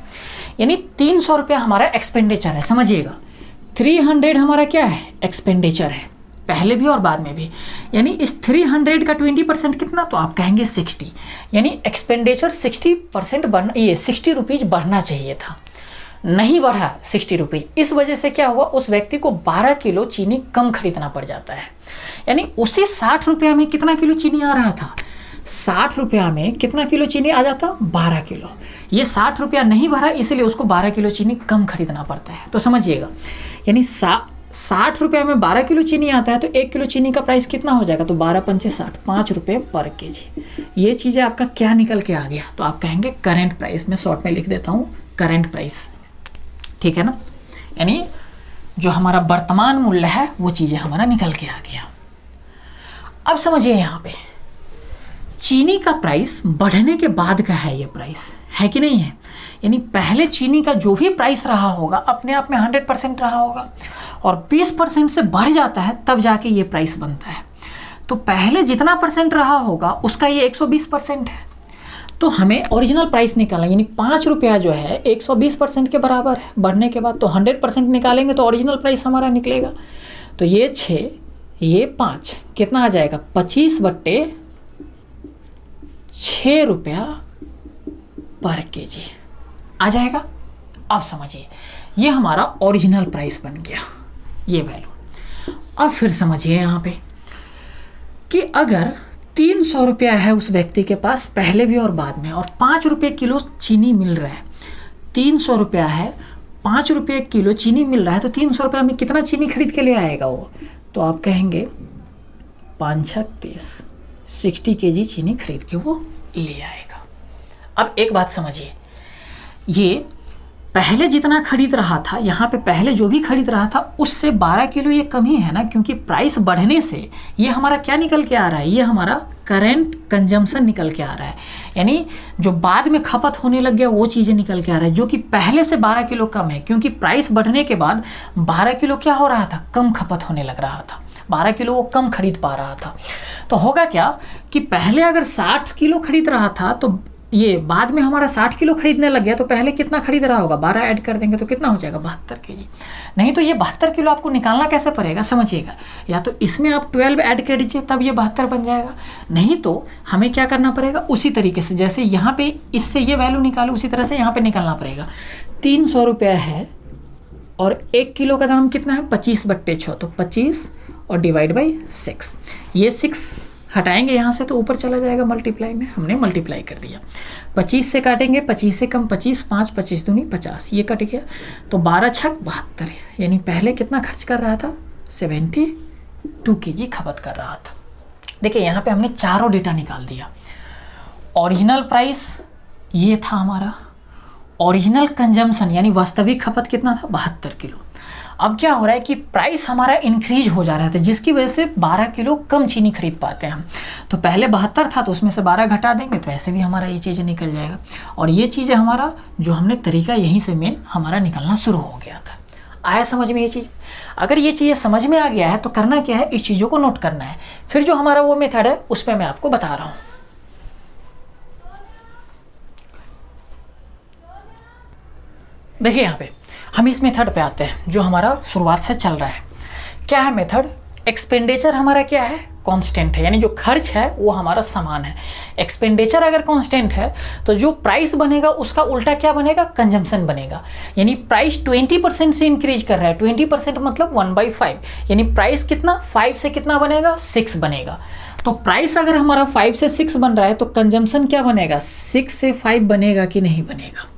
यानी 300 रुपया हमारा एक्सपेंडिचर है, समझिएगा। 300 हमारा क्या है, एक्सपेंडिचर है, पहले भी और बाद में भी। यानी इस 300 का 20% कितना, तो आप कहेंगे 60। यानी एक्सपेंडिचर 60% बढ़ना, ये 60 रुपीज़ बढ़ना चाहिए था, नहीं बढ़ा 60 रुपीज़। इस वजह से क्या हुआ, उस व्यक्ति को 12 किलो चीनी कम खरीदना पड़ जाता है। यानी उसी 60 रुपया में कितना किलो चीनी आ रहा था, 60 रुपया में कितना किलो चीनी आ जाता, 12 किलो। ये 60 रुपया नहीं भरा, इसलिए उसको 12 किलो चीनी कम खरीदना पड़ता है। तो समझिएगा, यानी 60 रुपया में 12 किलो चीनी आता है, तो 1 किलो चीनी का प्राइस कितना हो जाएगा, तो 12 पंचे 60, 5 रुपये पर केजी। ये चीज़ें आपका क्या निकल के आ गया, तो आप कहेंगे करेंट प्राइस। मैं शॉर्ट में लिख देता हूँ करेंट प्राइस, ठीक है ना। यानी जो हमारा वर्तमान मूल्य है वो चीज़ें हमारा निकल के आ गया। अब समझिए, यहाँ पे चीनी का प्राइस बढ़ने के बाद का है, ये प्राइस है कि नहीं है। यानी पहले चीनी का जो भी प्राइस रहा होगा अपने आप में 100% रहा होगा, और 20% से बढ़ जाता है तब जाके ये प्राइस बनता है। तो पहले जितना परसेंट रहा होगा उसका ये 120% है। तो हमें ओरिजिनल प्राइस निकालना, यानी 5 रुपया जो है 120% के बराबर है बढ़ने के बाद। तो 100% निकालेंगे तो ओरिजिनल प्राइस हमारा निकलेगा। तो ये 6, ये 5, कितना आ जाएगा, 25/6 रुपया पर केजी आ जाएगा। अब समझिए, ये हमारा ओरिजिनल प्राइस बन गया, ये वैल्यू। अब फिर समझिए यहाँ पे कि अगर 300 रुपया है उस व्यक्ति के पास पहले भी और बाद में, और 5 रुपये किलो चीनी मिल रहा है। 300 रुपया है, 5 रुपये किलो चीनी मिल रहा है, तो 300 रुपया में कितना चीनी खरीद के ले आएगा वो, तो आप कहेंगे 5×6 60 केजी चीनी खरीद के वो ले आएगा। अब एक बात समझिए, ये पहले जितना खरीद रहा था, यहाँ पे पहले जो भी खरीद रहा था उससे 12 किलो ये कम ही है ना, क्योंकि प्राइस बढ़ने से ये हमारा क्या निकल के आ रहा है, ये हमारा करेंट कंजम्पशन निकल के आ रहा है। यानी जो बाद में खपत होने लग गया वो चीज़ें निकल के आ रहा है, जो कि पहले से 12 किलो कम है, क्योंकि प्राइस बढ़ने के बाद 12 किलो क्या हो रहा था, कम खपत होने लग रहा था, 12 किलो वो कम खरीद पा रहा था। तो होगा क्या कि पहले अगर 60 किलो खरीद रहा था तो ये बाद में हमारा 60 किलो खरीदने लग गया, तो पहले कितना खरीद रहा होगा, 12 ऐड कर देंगे तो कितना हो जाएगा, 72 केजी। नहीं तो ये 72 किलो आपको निकालना कैसे पड़ेगा, समझिएगा, या तो इसमें आप 12 ऐड कर दीजिए तब ये 72 बन जाएगा, नहीं तो हमें क्या करना पड़ेगा, उसी तरीके से जैसे यहाँ पे इससे ये वैल्यू निकालो उसी तरह से यहाँ पे निकालना पड़ेगा। 300 रुपये है और 1 किलो का दाम कितना है, 25/6, तो 25 और डिवाइड बाई 6, ये 6 हटाएंगे यहाँ से तो ऊपर चला जाएगा मल्टीप्लाई में, हमने मल्टीप्लाई कर दिया। 25 से काटेंगे, 25 से कम 25, 5 25 दूनी 50, ये कट गया, तो 12 छक 72, यानी पहले कितना खर्च कर रहा था, 72 केजी खपत कर रहा था। देखिए यहाँ पे हमने चारों डेटा निकाल दिया। ओरिजिनल प्राइस ये था हमारा, ओरिजिनल कंजम्पशन यानी वास्तविक खपत कितना था, 72 किलो। अब क्या हो रहा है कि प्राइस हमारा इंक्रीज हो जा रहा था, जिसकी वजह से 12 किलो कम चीनी खरीद पाते हैं हम। तो पहले 72 था तो उसमें से 12 घटा देंगे तो ऐसे भी हमारा ये चीज़ें निकल जाएगा। और ये चीज़ें हमारा जो हमने तरीका यहीं से मेन हमारा निकलना शुरू हो गया था। आया समझ में ये चीज़? अगर ये चीज़ें समझ में आ गया है तो करना क्या है, इस चीज़ों को नोट करना है। फिर जो हमारा वो मेथड है उस पर मैं आपको बता रहा हूँ। देखिए यहाँ पे हम इस मेथड पे आते हैं जो हमारा शुरुआत से चल रहा है। क्या है मेथड? एक्सपेंडिचर हमारा क्या है, कांस्टेंट है, यानी जो खर्च है वो हमारा समान है। एक्सपेंडिचर अगर कांस्टेंट है तो जो प्राइस बनेगा उसका उल्टा क्या बनेगा, कंजम्पशन बनेगा। यानी प्राइस 20% से इंक्रीज कर रहा है, 20% मतलब 1/5, यानी प्राइस कितना 5 से कितना बनेगा, 6 बनेगा। तो प्राइस अगर हमारा 5 से 6 बन रहा है तो कंजम्पशन क्या बनेगा, 6 से 5 बनेगा कि नहीं बनेगा।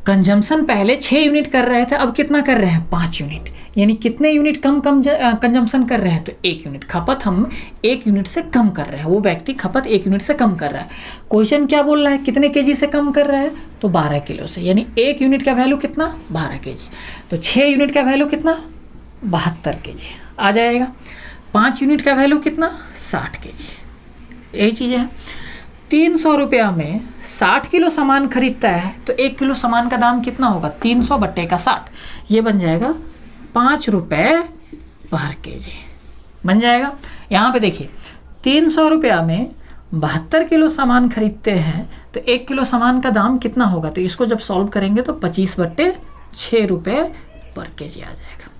कंजम्पशन पहले 6 यूनिट कर रहे थे, अब कितना कर रहे हैं, 5 यूनिट, यानी कितने यूनिट कम कंजम्पशन कर रहे हैं, तो 1 यूनिट खपत हम 1 यूनिट से कम कर रहे हैं, वो व्यक्ति खपत 1 यूनिट से कम कर रहा है। क्वेश्चन क्या बोल रहा है, कितने केजी से कम कर रहा है, तो 12 किलो से, यानी 1 यूनिट का वैल्यू कितना, 12 केजी, तो 6 यूनिट का वैल्यू कितना, 72 केजी आ जाएगा। 5 यूनिट का वैल्यू कितना, 60 केजी। यही चीज़ें हैं। 300 रुपया में 60 किलो सामान खरीदता है तो 1 किलो सामान का दाम कितना होगा, 300/60, ये बन जाएगा 5 रुपये पर केजी बन जाएगा। यहाँ पे देखिए 300 रुपया में 72 किलो सामान खरीदते हैं तो 1 किलो सामान का दाम कितना होगा, तो इसको जब सॉल्व करेंगे तो 25/6 रुपये पर केजी आ जाएगा।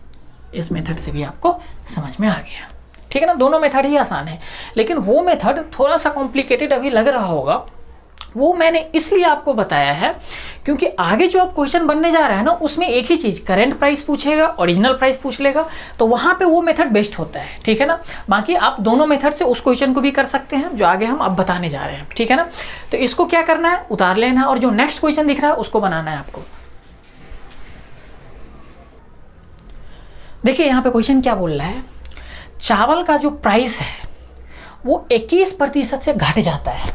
इस मेथड से भी आपको समझ में आ गया, ठीक है ना। दोनों मेथड ही आसान है, लेकिन वो मेथड थोड़ा सा कॉम्प्लिकेटेड अभी लग रहा होगा। वो मैंने इसलिए आपको बताया है क्योंकि आगे जो अब क्वेश्चन बनने जा रहा है ना उसमें एक ही चीज़ करेंट प्राइस पूछेगा, ओरिजिनल प्राइस पूछ लेगा, तो वहाँ पे वो मेथड बेस्ट होता है, ठीक है ना। बाकी आप दोनों मेथड से उस क्वेश्चन को भी कर सकते हैं जो आगे हम अब बताने जा रहे हैं, ठीक है ना। तो इसको क्या करना है, उतार लेना है और जो नेक्स्ट क्वेश्चन दिख रहा है उसको बनाना है आपको। देखिए यहाँ पे क्वेश्चन क्या बोल रहा है, चावल का जो प्राइस है वो 21% से घट जाता है,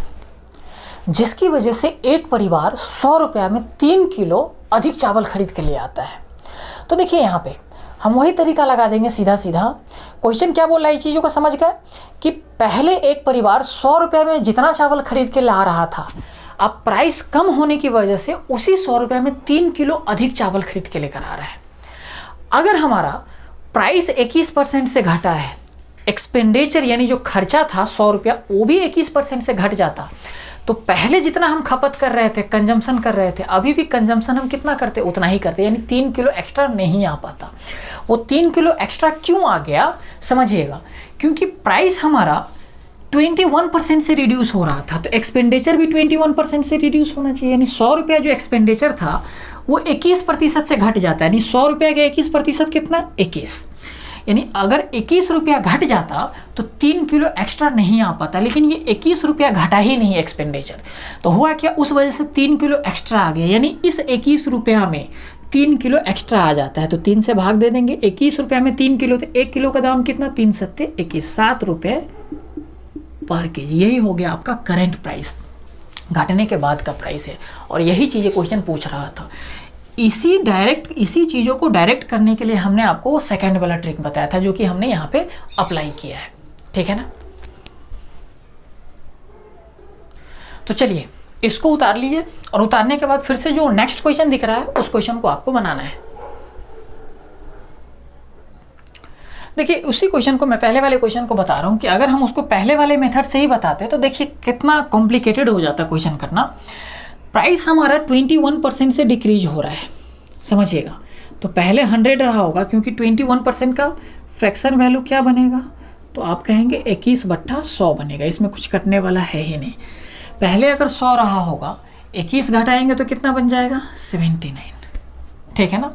जिसकी वजह से एक परिवार 100 रुपया में 3 किलो अधिक चावल खरीद के ले आता है। तो देखिए यहाँ पे हम वही तरीका लगा देंगे सीधा सीधा। क्वेश्चन क्या बोल रहा है, चीज़ों को समझ गए कि पहले एक परिवार 100 रुपये में जितना चावल खरीद के ला रहा था, अब प्राइस कम होने की वजह से उसी 100 रुपये में 3 किलो अधिक चावल खरीद के लेकर आ रहा है। अगर हमारा प्राइस 21% से घटा है, एक्सपेंडिचर यानी जो खर्चा था 100 रुपया वो भी 21% से घट जाता, तो पहले जितना हम खपत कर रहे थे, कंजम्पशन कर रहे थे, अभी भी कंजम्पशन हम कितना करते उतना ही करते, यानी 3 किलो एक्स्ट्रा नहीं आ पाता। वो 3 किलो एक्स्ट्रा क्यों आ गया समझिएगा, क्योंकि प्राइस हमारा 21% से रिड्यूस हो रहा था, तो एक्सपेंडिचर भी 21% से रिड्यूस होना चाहिए। यानी 100 रुपया जो एक्सपेंडिचर था वो 21% से घट जाता है, यानी 100 रुपया का 21% कितना, 21, यानी अगर 21 रुपया घट जाता तो 3 किलो एक्स्ट्रा नहीं आ पाता, लेकिन ये 21 रुपया घटा ही नहीं एक्सपेंडिचर, तो हुआ क्या, उस वजह से 3 किलो एक्स्ट्रा आ गया, यानी इस 21 रुपया में 3 किलो एक्स्ट्रा आ जाता है। तो 3 से भाग दे देंगे, 21 रुपया में 3 किलो, तो 1 किलो का दाम कितना, 3 सत्ते 21, 7 रुपये पर केजी। यही हो गया आपका करंट प्राइस, घटने के बाद का प्राइस है। और यही चीज़ें क्वेश्चन पूछ रहा था, इसी चीज़ों को डायरेक्ट करने के लिए हमने आपको वो सेकेंड वाला ट्रिक बताया था, जो कि हमने यहाँ पे अप्लाई किया है, ठीक है ना। तो चलिए इसको उतार लीजिए, और उतारने के बाद फिर से जो नेक्स्ट क्वेश्चन दिख रहा है उस क्वेश्चन को आपको बनाना है। देखिए उसी क्वेश्चन को मैं पहले वाले क्वेश्चन को बता रहा हूँ कि अगर हम उसको पहले वाले मेथड से ही बताते तो देखिए कितना कॉम्प्लिकेटेड हो जाता क्वेश्चन करना। प्राइस हमारा 21% से डिक्रीज हो रहा है, समझिएगा। तो पहले 100 रहा होगा, क्योंकि 21% का फ्रैक्शन वैल्यू क्या बनेगा, तो आप कहेंगे 21/100 बनेगा, इसमें कुछ कटने वाला है ही नहीं। पहले अगर 100 रहा होगा, 21 घटाएंगे तो कितना बन जाएगा, 79, ठीक है ना।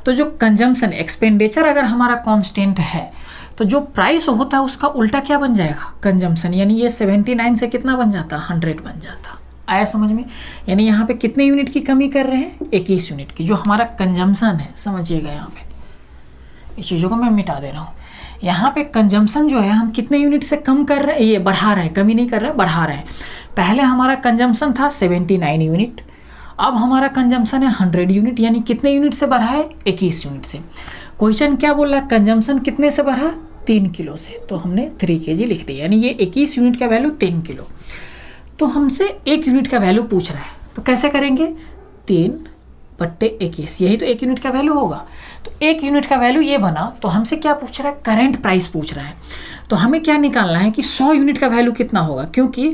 तो जो कंजम्पशन एक्सपेंडिचर अगर हमारा कांस्टेंट है, तो जो प्राइस होता है उसका उल्टा क्या बन जाएगा, कंजम्पशन। यानी ये 79 से कितना बन जाता, 100 बन जाता। आया समझ में। यानी यहाँ पे कितने यूनिट की कमी कर रहे हैं, 21 यूनिट की, जो हमारा कंजम्पशन है, समझिएगा। यहाँ पे इस चीज़ों को मैं मिटा दे रहा हूँ। यहाँ पे कंजम्पशन जो है हम कितने यूनिट से कम कर रहे हैं, ये बढ़ा रहे हैं, कमी नहीं कर रहे हैं, बढ़ा रहे हैं। पहले हमारा कंजम्पशन था 79 यूनिट, अब हमारा कंजम्पशन है 100 यूनिट। यानी कितने यूनिट से बढ़ा है, 21 यूनिट से। क्वेश्चन क्या बोल रहा है, कंजम्पशन कितने से बढ़ा, 3 किलो से, तो हमने 3 kg लिख दिया। यानी ये 21 यूनिट का वैल्यू 3 किलो। तो हमसे 1 यूनिट का वैल्यू पूछ रहा है, तो कैसे करेंगे, 3/21, यही तो 1 यूनिट का वैल्यू होगा। तो 1 यूनिट का वैल्यू ये बना, तो हमसे क्या पूछ रहा है, करंट प्राइस पूछ रहा है। तो हमें क्या निकालना है कि 100 यूनिट का वैल्यू कितना होगा, क्योंकि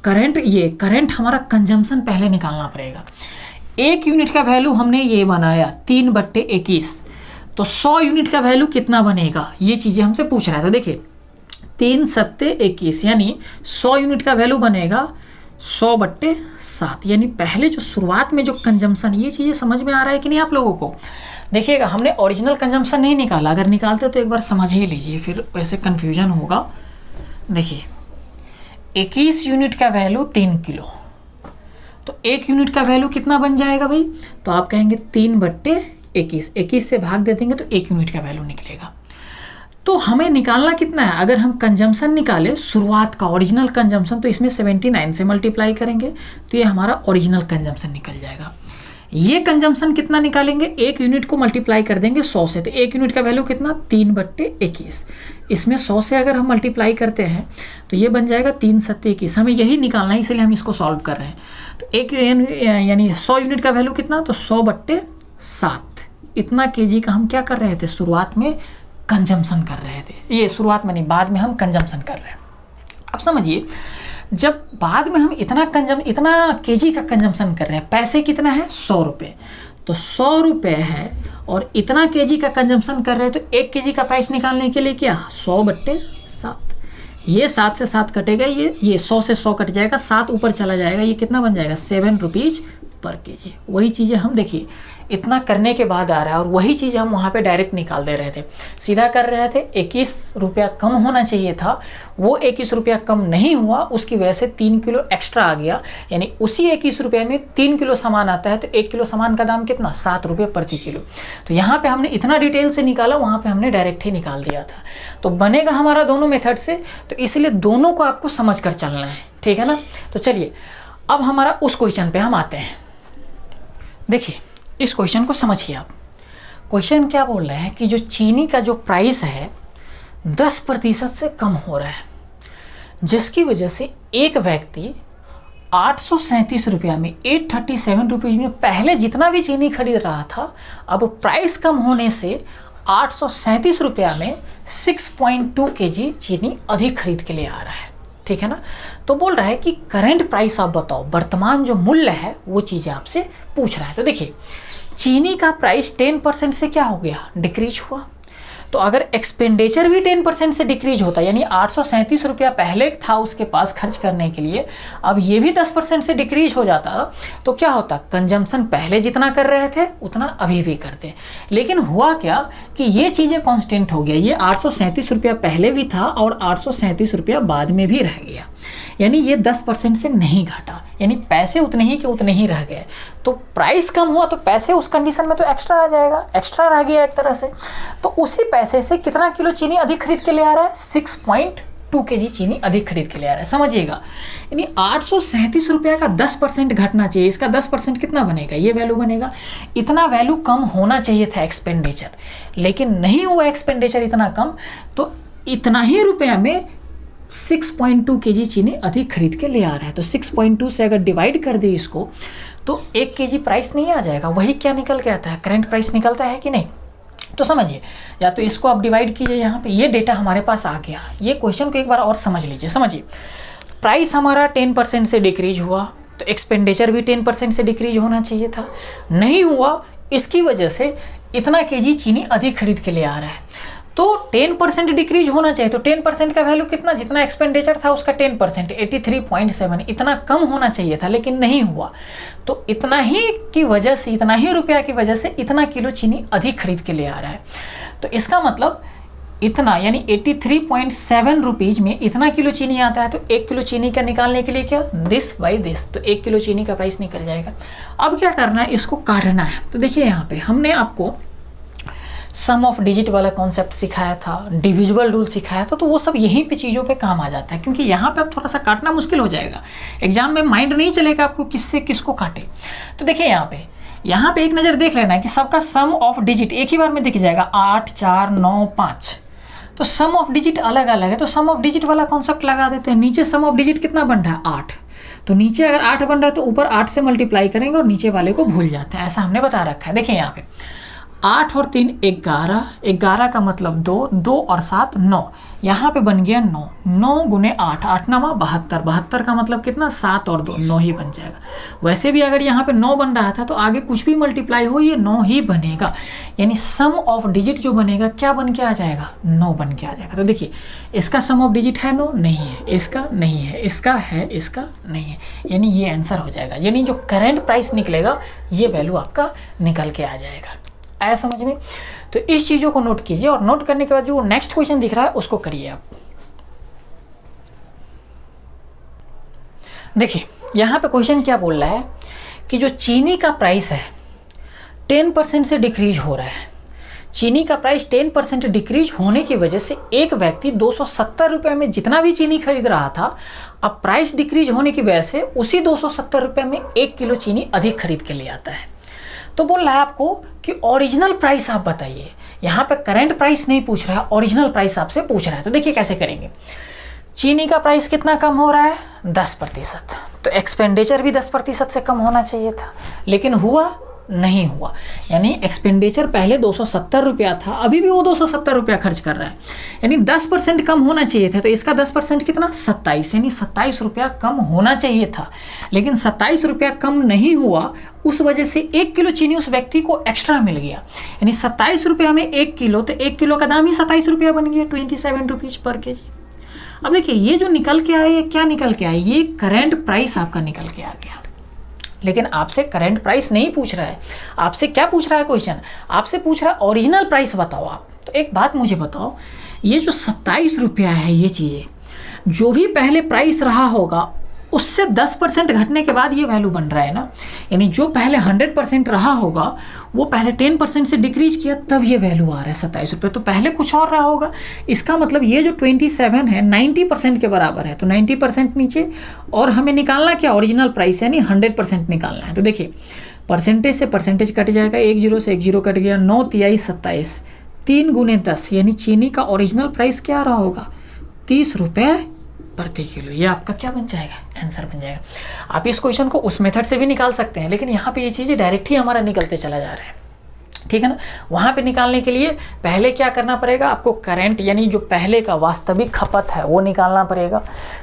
करंट हमारा कंजम्पशन पहले निकालना पड़ेगा। 1 यूनिट का वैल्यू हमने ये बनाया 3/21, तो 100 यूनिट का वैल्यू कितना बनेगा, ये चीज़ें हमसे पूछ रहा है। तो देखिए 3×7=21, यानी 100 यूनिट का वैल्यू बनेगा 100/7। यानी पहले जो शुरुआत में जो कंजम्पशन, ये चीज़ें समझ में आ रहा है कि नहीं आप लोगों को। देखिएगा हमने ओरिजिनल कंजम्पशन नहीं निकाला, अगर निकालते तो एक बार समझ ही लीजिए, फिर वैसे कन्फ्यूजन होगा। देखिए 21 यूनिट का वैल्यू 3 किलो, तो 1 यूनिट का वैल्यू कितना बन जाएगा भाई, तो आप कहेंगे 3/21, 21 से भाग दे देंगे तो 1 यूनिट का वैल्यू निकलेगा। तो हमें निकालना कितना है, अगर हम कंजम्पशन निकाले शुरुआत का ओरिजिनल कंजम्पशन, तो इसमें 79 से मल्टीप्लाई करेंगे तो ये हमारा ओरिजिनल कंजम्पशन निकल जाएगा। ये कंजम्पशन कितना निकालेंगे, 1 यूनिट को मल्टीप्लाई कर देंगे 100 से, तो 1 यूनिट का वैल्यू कितना, 3/21। इसमें 100 से अगर हम मल्टीप्लाई करते हैं तो ये बन जाएगा 3×7=21। हमें यही निकालना है, इसलिए हम इसको सॉल्व कर रहे हैं। तो 1 यानी 100 यूनिट का वैल्यू कितना, तो 100/7। इतना केजी का हम क्या कर रहे थे, शुरुआत में कंजम्पशन कर रहे थे। ये शुरुआत में नहीं, बाद में हम कंजम्पशन कर रहे हैं। अब समझिए, जब बाद में हम इतना केजी का कंजम्पशन कर रहे हैं, पैसे कितना है, 100 रुपये, तो 100 रुपये है और इतना केजी का कंजम्पशन कर रहे हैं, तो 1 केजी का प्राइस निकालने के लिए क्या, 100/7। ये 7 से 7 कटेगा, ये 100 से 100 कट जाएगा, 7 ऊपर चला जाएगा, ये कितना बन जाएगा, 7 रुपीज़ पर केजी। वही चीज़ें हम देखिए इतना करने के बाद आ रहा है, और वही चीज़ हम वहाँ पे डायरेक्ट निकाल दे रहे थे, सीधा कर रहे थे। 21 रुपया कम होना चाहिए था, वो 21 रुपया कम नहीं हुआ, उसकी वजह से 3 किलो एक्स्ट्रा आ गया। यानी उसी 21 रुपये में 3 किलो सामान आता है, तो 1 किलो सामान का दाम कितना, 7 रुपये प्रति किलो। तो यहाँ पे हमने इतना डिटेल से निकाला, वहाँ पे हमने डायरेक्ट ही निकाल दिया था। तो बनेगा हमारा दोनों मेथड से, तो इसलिए दोनों को आपको समझ कर चलना है, ठीक है ना। तो चलिए अब हमारा उस क्वेश्चन पे हम आते हैं। देखिए इस क्वेश्चन को समझिए आप। क्वेश्चन क्या बोल रहे हैं कि जो चीनी का जो प्राइस है 10% से कम हो रहा है, जिसकी वजह से एक व्यक्ति 837 रुपया में, 837 रुपीज़ में पहले जितना भी चीनी खरीद रहा था, अब प्राइस कम होने से 837 रुपया में 6.2 kg चीनी अधिक खरीद के लिए आ रहा है, ठीक है ना। तो बोल रहा है कि करंट प्राइस आप बताओ, वर्तमान जो मूल्य है वो चीज़ें आपसे पूछ रहा है। तो देखिए चीनी का प्राइस 10% से क्या हो गया, डिक्रीज हुआ। तो अगर एक्सपेंडिचर भी 10% से डिक्रीज होता, यानी 837 रुपया पहले था उसके पास खर्च करने के लिए, अब ये भी 10% से डिक्रीज हो जाता, तो क्या होता, कंजम्पशन पहले जितना कर रहे थे उतना अभी भी करते। लेकिन हुआ क्या कि ये चीज़ें कांस्टेंट हो गया, ये 837 रुपया पहले भी था और 837 रुपया बाद में भी रह गया, यानी ये 10% से नहीं घटा, यानी पैसे उतने ही के उतने ही रह गए। तो प्राइस कम हुआ तो पैसे उस कंडीशन में तो एक्स्ट्रा आ जाएगा, एक्स्ट्रा रह गया एक तरह से। तो उसी पैसे से कितना किलो चीनी अधिक खरीद के ले आ रहा है, 2 kg चीनी अधिक खरीद के ले आ रहा है। समझिएगा, यानी 837 रुपये का 10% घटना चाहिए। इसका 10% कितना बनेगा, ये वैल्यू बनेगा। इतना वैल्यू कम होना चाहिए था एक्सपेंडिचर, लेकिन नहीं हुआ एक्सपेंडिचर इतना कम, तो इतना ही रुपया में 6.2 kg चीनी अधिक खरीद के ले आ रहा है। तो 6.2 से अगर डिवाइड कर दे इसको तो 1 kg प्राइस नहीं आ जाएगा, वही क्या निकल के आता है, करंट प्राइस निकलता है कि नहीं। तो समझिए, या तो इसको आप डिवाइड कीजिए, यहाँ पे ये डेटा हमारे पास आ गया। ये क्वेश्चन को एक बार और समझ लीजिए। समझिए, प्राइस हमारा 10% से डिक्रीज हुआ, तो एक्सपेंडिचर भी 10% से डिक्रीज होना चाहिए था, नहीं हुआ। इसकी वजह से इतना kg चीनी अधिक खरीद के ले आ रहा है, तो 10% डिक्रीज होना चाहिए। तो 10% का वैल्यू कितना, जितना एक्सपेंडिचर था उसका 10%, 83.7, इतना कम होना चाहिए था, लेकिन नहीं हुआ। तो इतना ही की वजह से, इतना ही रुपया की वजह से इतना किलो चीनी अधिक खरीद के ले आ रहा है। तो इसका मतलब इतना, यानी 83.7 रुपीज़ में इतना किलो चीनी आता है। तो 1 किलो चीनी का निकालने के लिए क्या, दिस बाई दिस, तो 1 किलो चीनी का प्राइस निकल जाएगा। अब क्या करना है, इसको काटना है। तो देखिए, यहाँ पे हमने आपको सम ऑफ डिजिट वाला कॉन्सेप्ट सिखाया था, डिविजिबल रूल सिखाया था, तो वो सब यहीं पे चीज़ों पे काम आ जाता है, क्योंकि यहाँ पे अब थोड़ा सा काटना मुश्किल हो जाएगा। एग्जाम में माइंड नहीं चलेगा आपको किससे किसको काटे। तो देखिए, यहाँ पे एक नज़र देख लेना है कि सबका सम ऑफ डिजिट एक ही बार में दिख जाएगा, 8, 4, 9, 5। तो सम ऑफ डिजिट अलग अलग है, तो सम ऑफ डिजिट वाला कॉन्सेप्ट लगा देते हैं। नीचे सम ऑफ डिजिट कितना बन रहा है, 8। तो नीचे अगर 8 बन रहा है तो ऊपर 8 से मल्टीप्लाई करेंगे और नीचे वाले को भूल जाते हैं, ऐसा हमने बता रखा है। देखिए, यहाँ पे 8 और 3 11, 11 का मतलब 2, 2 और 7 9, यहाँ पे बन गया 9, 9 गुने 8, 8 9 72, 72 का मतलब कितना, 7 और 2 9 ही बन जाएगा। वैसे भी अगर यहाँ पे 9 बन रहा था तो आगे कुछ भी मल्टीप्लाई हो ये 9 ही बनेगा, यानी सम ऑफ डिजिट जो बनेगा क्या बन के आ जाएगा, 9 बन के आ जाएगा। तो देखिए, इसका सम ऑफ डिजिट है 9, नहीं है, इसका नहीं है, इसका है, इसका नहीं है, यानी ये आंसर हो जाएगा। यानी जो करंट प्राइस निकलेगा ये वैल्यू आपका निकल के आ जाएगा। आया समझ में। तो इस चीज़ों को नोट कीजिए, और नोट करने के बाद जो नेक्स्ट क्वेश्चन दिख रहा है उसको करिए आप। देखिए, यहाँ पे क्वेश्चन क्या बोल रहा है कि जो चीनी का प्राइस है 10% से डिक्रीज हो रहा है। चीनी का प्राइस 10% डिक्रीज होने की वजह से एक व्यक्ति 270 रुपये में जितना भी चीनी खरीद रहा था, अब प्राइस डिक्रीज होने की वजह से उसी 270 रुपये में 1 किलो चीनी अधिक खरीद के ले आता है। तो बोल रहा है आपको कि ओरिजिनल प्राइस आप बताइए। यहाँ पे करंट प्राइस नहीं पूछ रहा है, ओरिजिनल प्राइस आपसे पूछ रहा है। तो देखिए कैसे करेंगे। चीनी का प्राइस कितना कम हो रहा है, 10%, तो एक्सपेंडिचर भी 10% से कम होना चाहिए था, लेकिन हुआ नहीं हुआ। यानी एक्सपेंडिचर पहले 270 रुपया था, अभी भी वो 270 रुपया खर्च कर रहा है, यानी 10% कम होना चाहिए था। तो इसका 10% कितना, 27, यानी 27 रुपया कम होना चाहिए था, लेकिन 27 रुपया कम नहीं हुआ। उस वजह से 1 किलो चीनी उस व्यक्ति को एक्स्ट्रा मिल गया, यानी 27 रुपया में 1 किलो, तो 1 किलो का दाम ही 27 रुपया बन गया, 27 रुपीज़ पर केजी। अब देखिए, ये जो निकल के आया, ये क्या निकल के आया, ये करंट प्राइस आपका निकल के आ गया। लेकिन आपसे करंट प्राइस नहीं पूछ रहा है, आपसे क्या पूछ रहा है क्वेश्चन, आपसे पूछ रहा है ओरिजिनल प्राइस बताओ आप। तो एक बात मुझे बताओ, ये जो 27 रुपया है, ये चीज़ें जो भी पहले प्राइस रहा होगा उससे 10% घटने के बाद ये वैल्यू बन रहा है ना, यानी जो पहले 100% रहा होगा वो पहले 10% से डिक्रीज किया, तब ये वैल्यू आ रहा है 27 रुपये। तो पहले कुछ और रहा होगा, इसका मतलब ये जो 27 है 90% के बराबर है, तो 90% नीचे, और हमें निकालना क्या, ओरिजिनल प्राइस, यानी 100% निकालना है। तो देखिए, परसेंटेज से परसेंटेज कट जाएगा, 1 0 से 1 0 कट गया, 9 तिहाई 27, 3 गुने 10, यानी चीनी का ओरिजिनल प्राइस क्या रहा होगा, 30 रुपये प्रति किलो। ये आपका क्या बन जाएगा, आंसर बन जाएगा। आप इस क्वेश्चन को उस मेथड से भी निकाल सकते हैं, लेकिन यहाँ पे ये चीज़ें डायरेक्ट ही हमारा निकलते चला जा रहा है, ठीक है ना। वहाँ पे निकालने के लिए पहले क्या करना पड़ेगा आपको, करंट यानी जो पहले का वास्तविक खपत है वो निकालना पड़ेगा,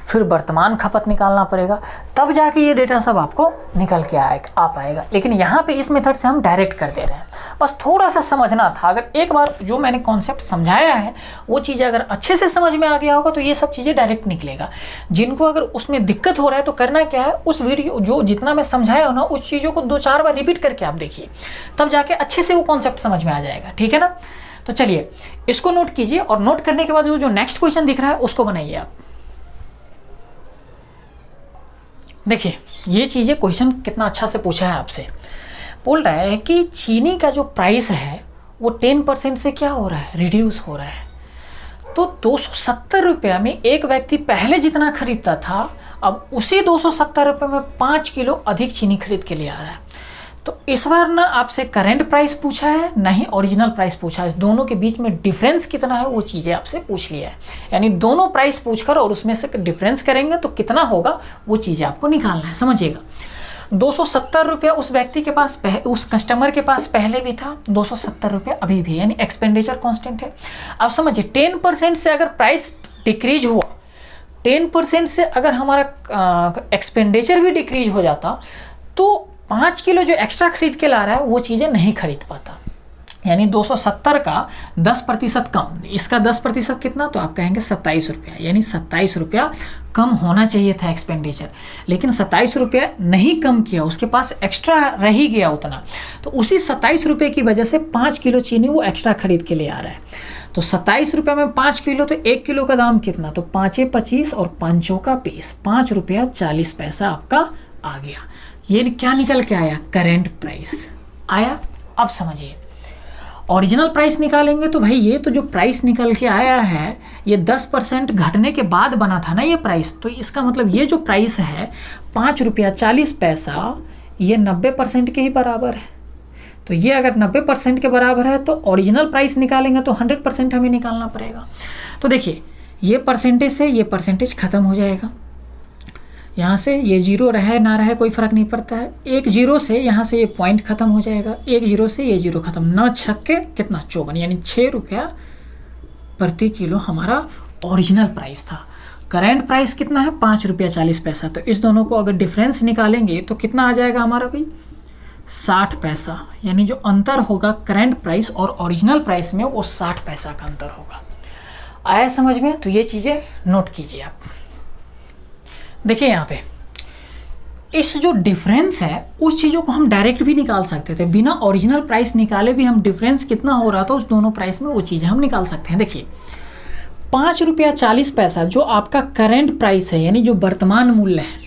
फिर वर्तमान खपत निकालना पड़ेगा, तब जाके ये डेटा सब आपको निकल के आ पाएगा। लेकिन यहाँ पे इस मेथड से हम डायरेक्ट कर दे रहे हैं, बस थोड़ा सा समझना था। अगर एक बार जो मैंने कॉन्सेप्ट समझाया है वो चीज़ें अगर अच्छे से समझ में आ गया होगा तो ये सब चीज़ें डायरेक्ट निकलेगा। जिनको अगर उसमें दिक्कत हो रहा है तो करना क्या है, उस वीडियो जो जितना मैं समझाया हो ना, उस चीज़ों को 2-4 बार रिपीट करके आप देखिए, तब जाके अच्छे से वो कॉन्सेप्ट समझ में आ जाएगा, ठीक है ना। तो चलिए इसको नोट कीजिए, और नोट करने के बाद जो नेक्स्ट क्वेश्चन दिख रहा है उसको बनाइए आप। देखिए ये चीज़ें क्वेश्चन कितना अच्छा से पूछा है आपसे। बोल रहा है कि चीनी का जो प्राइस है वो 10% से क्या हो रहा है, रिड्यूस हो रहा है। तो 270 रुपये में एक व्यक्ति पहले जितना खरीदता था, अब उसी 270 रुपये में 5 किलो अधिक चीनी खरीद के ले आ रहा है। तो इस बार ना आपसे करंट प्राइस पूछा है, ना ही ओरिजिनल प्राइस पूछा है। दोनों के बीच में डिफरेंस कितना है वो चीज़ें आपसे पूछ लिया है। यानी दोनों प्राइस पूछकर और उसमें से डिफरेंस करेंगे तो कितना होगा वो चीज़ें आपको निकालना है। समझिएगा, 270 रुपये उस व्यक्ति के पास, उस कस्टमर के पास पहले भी था, 270 रुपये अभी भी, यानी एक्सपेंडिचर कांस्टेंट है। अब समझिए 10% से अगर प्राइस डिक्रीज हुआ, 10% से अगर हमारा एक्सपेंडिचर भी डिक्रीज हो जाता तो 5 किलो जो एक्स्ट्रा खरीद के ला रहा है वो चीज़ें नहीं खरीद पाता। यानी 270 का 10% कम, इसका 10% कितना, तो आप कहेंगे 27 रुपया। यानी 27 रुपया कम होना चाहिए था एक्सपेंडिचर, लेकिन 27 रुपया नहीं कम किया, उसके पास एक्स्ट्रा रह ही गया उतना। तो उसी 27 रुपये की वजह से 5 किलो चीनी वो एक्स्ट्रा खरीद के ले आ रहा है। तो 27 रुपये में 5 किलो, तो 1 किलो का दाम कितना, तो 5 25 और 5 का 20, 5 रुपया 40 पैसा आपका आ गया। ये क्या निकल के आया, करेंट प्राइस आया। अब समझिए ओरिजिनल प्राइस निकालेंगे तो भाई ये तो जो प्राइस निकल के आया है ये 10% घटने के बाद बना था ना ये प्राइस। तो इसका मतलब ये जो प्राइस है 5 रुपया 40 पैसा, ये 90% के ही बराबर है। तो ये अगर 90% के बराबर है तो ओरिजिनल प्राइस निकालेंगे तो 100% हमें निकालना पड़ेगा। तो देखिए ये परसेंटेज से ये परसेंटेज ख़त्म हो जाएगा, यहाँ से ये 0 रहे ना रहे कोई फ़र्क नहीं पड़ता है। 1 0 से यहाँ से ये पॉइंट ख़त्म हो जाएगा, 1 0 से ये 0 ख़त्म, 9 छक्के कितना 54, यानी 6 रुपया प्रति किलो हमारा ओरिजिनल प्राइस था। करेंट प्राइस कितना है, 5 रुपया 40 पैसा। तो इस दोनों को अगर डिफरेंस निकालेंगे तो कितना आ जाएगा हमारा भाई, 60 पैसा। यानी जो अंतर होगा करेंट प्राइस और ओरिजिनल प्राइस में वो 60 पैसा का अंतर होगा। आया समझ में? तो ये चीज़ें नोट कीजिए आप। देखिए यहाँ पे इस जो डिफरेंस है उस चीज़ों को हम डायरेक्ट भी निकाल सकते थे, बिना ओरिजिनल प्राइस निकाले भी हम डिफरेंस कितना हो रहा था उस दोनों प्राइस में वो चीज़ें हम निकाल सकते हैं। देखिए 5 रुपया 40 पैसा जो आपका करेंट प्राइस है, यानी जो वर्तमान मूल्य है,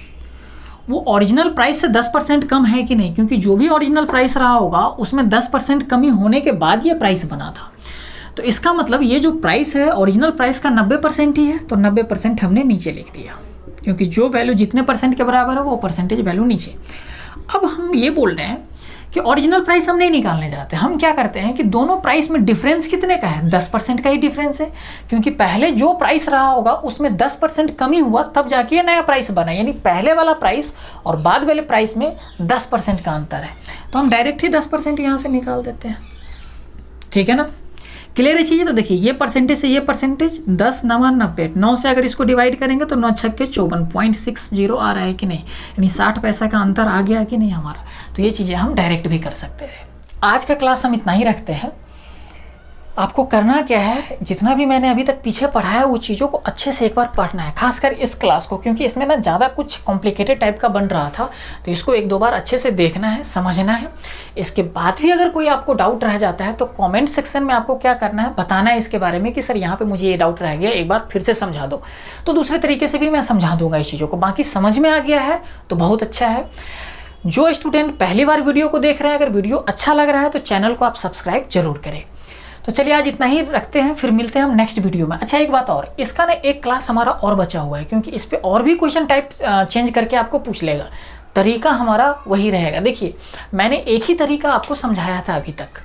वो ओरिजिनल प्राइस से 10% कम है कि नहीं, क्योंकि जो भी ओरिजिनल प्राइस रहा होगा उसमें 10% कमी होने के बाद ये प्राइस बना था। तो इसका मतलब ये जो प्राइस है ओरिजिनल प्राइस का 90% ही है, तो 90% हमने नीचे लिख दिया, क्योंकि जो वैल्यू जितने परसेंट के बराबर है वो परसेंटेज वैल्यू नीचे। अब हम ये बोल रहे हैं कि ओरिजिनल प्राइस हम नहीं निकालने जाते, हम क्या करते हैं कि दोनों प्राइस में डिफरेंस कितने का है, 10% का ही डिफरेंस है। क्योंकि पहले जो प्राइस रहा होगा उसमें 10% कमी हुआ तब जाके ये नया प्राइस बना, यानी पहले वाला प्राइस और बाद वाले प्राइस में 10% का अंतर है। तो हम डायरेक्ट ही 10% यहाँ से निकाल देते हैं, ठीक है ना। क्लियर है चीज़ें? तो देखिए ये परसेंटेज से ये परसेंटेज 10 9 90, 9 से अगर इसको डिवाइड करेंगे तो 9 छक्के 54, 0.60 आ रहा है कि नहीं, यानी 60 पैसा का अंतर आ गया कि नहीं हमारा। तो ये चीज़ें हम डायरेक्ट भी कर सकते हैं। आज का क्लास हम इतना ही रखते हैं। आपको करना क्या है, जितना भी मैंने अभी तक पीछे पढ़ा है वो चीज़ों को अच्छे से एक बार पढ़ना है, खासकर इस क्लास को, क्योंकि इसमें ना ज़्यादा कुछ कॉम्प्लिकेटेड टाइप का बन रहा था। तो इसको 1-2 बार अच्छे से देखना है, समझना है। इसके बाद भी अगर कोई आपको डाउट रह जाता है तो कमेंट सेक्शन में आपको क्या करना है, बताना है इसके बारे में कि सर यहाँ पर मुझे ये डाउट रह गया, एक बार फिर से समझा दो। तो दूसरे तरीके से भी मैं समझा दूँगा इस चीज़ों को। बाकी समझ में आ गया है तो बहुत अच्छा है। जो स्टूडेंट पहली बार वीडियो को देख रहे हैं, अगर वीडियो अच्छा लग रहा है तो चैनल को आप सब्सक्राइब जरूर करें। तो चलिए आज इतना ही रखते हैं, फिर मिलते हैं हम नेक्स्ट वीडियो में। अच्छा एक बात और, इसका ना एक क्लास हमारा और बचा हुआ है, क्योंकि इस पे और भी क्वेश्चन टाइप चेंज करके आपको पूछ लेगा। तरीका हमारा वही रहेगा। देखिए मैंने एक ही तरीका आपको समझाया था अभी तक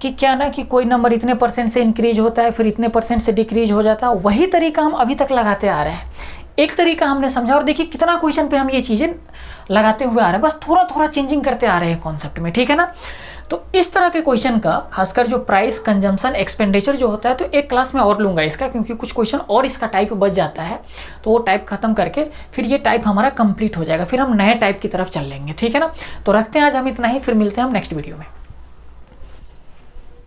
कि क्या ना कि कोई नंबर इतने % से इंक्रीज होता है, फिर इतने % से डिक्रीज हो जाता है। वही तरीका हम अभी तक लगाते आ रहे हैं। एक तरीका हमने समझा और देखिए कितना क्वेश्चन पे हम ये चीज़ें लगाते हुए आ रहे हैं, बस थोड़ा थोड़ा चेंजिंग करते आ रहे हैं कॉन्सेप्ट में, ठीक है ना। तो इस तरह के क्वेश्चन का, खासकर जो प्राइस, कंजम्पशन, एक्सपेंडिचर जो होता है, तो एक क्लास में और लूँगा इसका, क्योंकि कुछ क्वेश्चन और इसका टाइप बच जाता है। तो वो टाइप खत्म करके फिर ये टाइप हमारा कंप्लीट हो जाएगा, फिर हम नए टाइप की तरफ चल लेंगे, ठीक है ना। तो रखते हैं आज हम इतना ही, फिर मिलते हैं हम नेक्स्ट वीडियो में।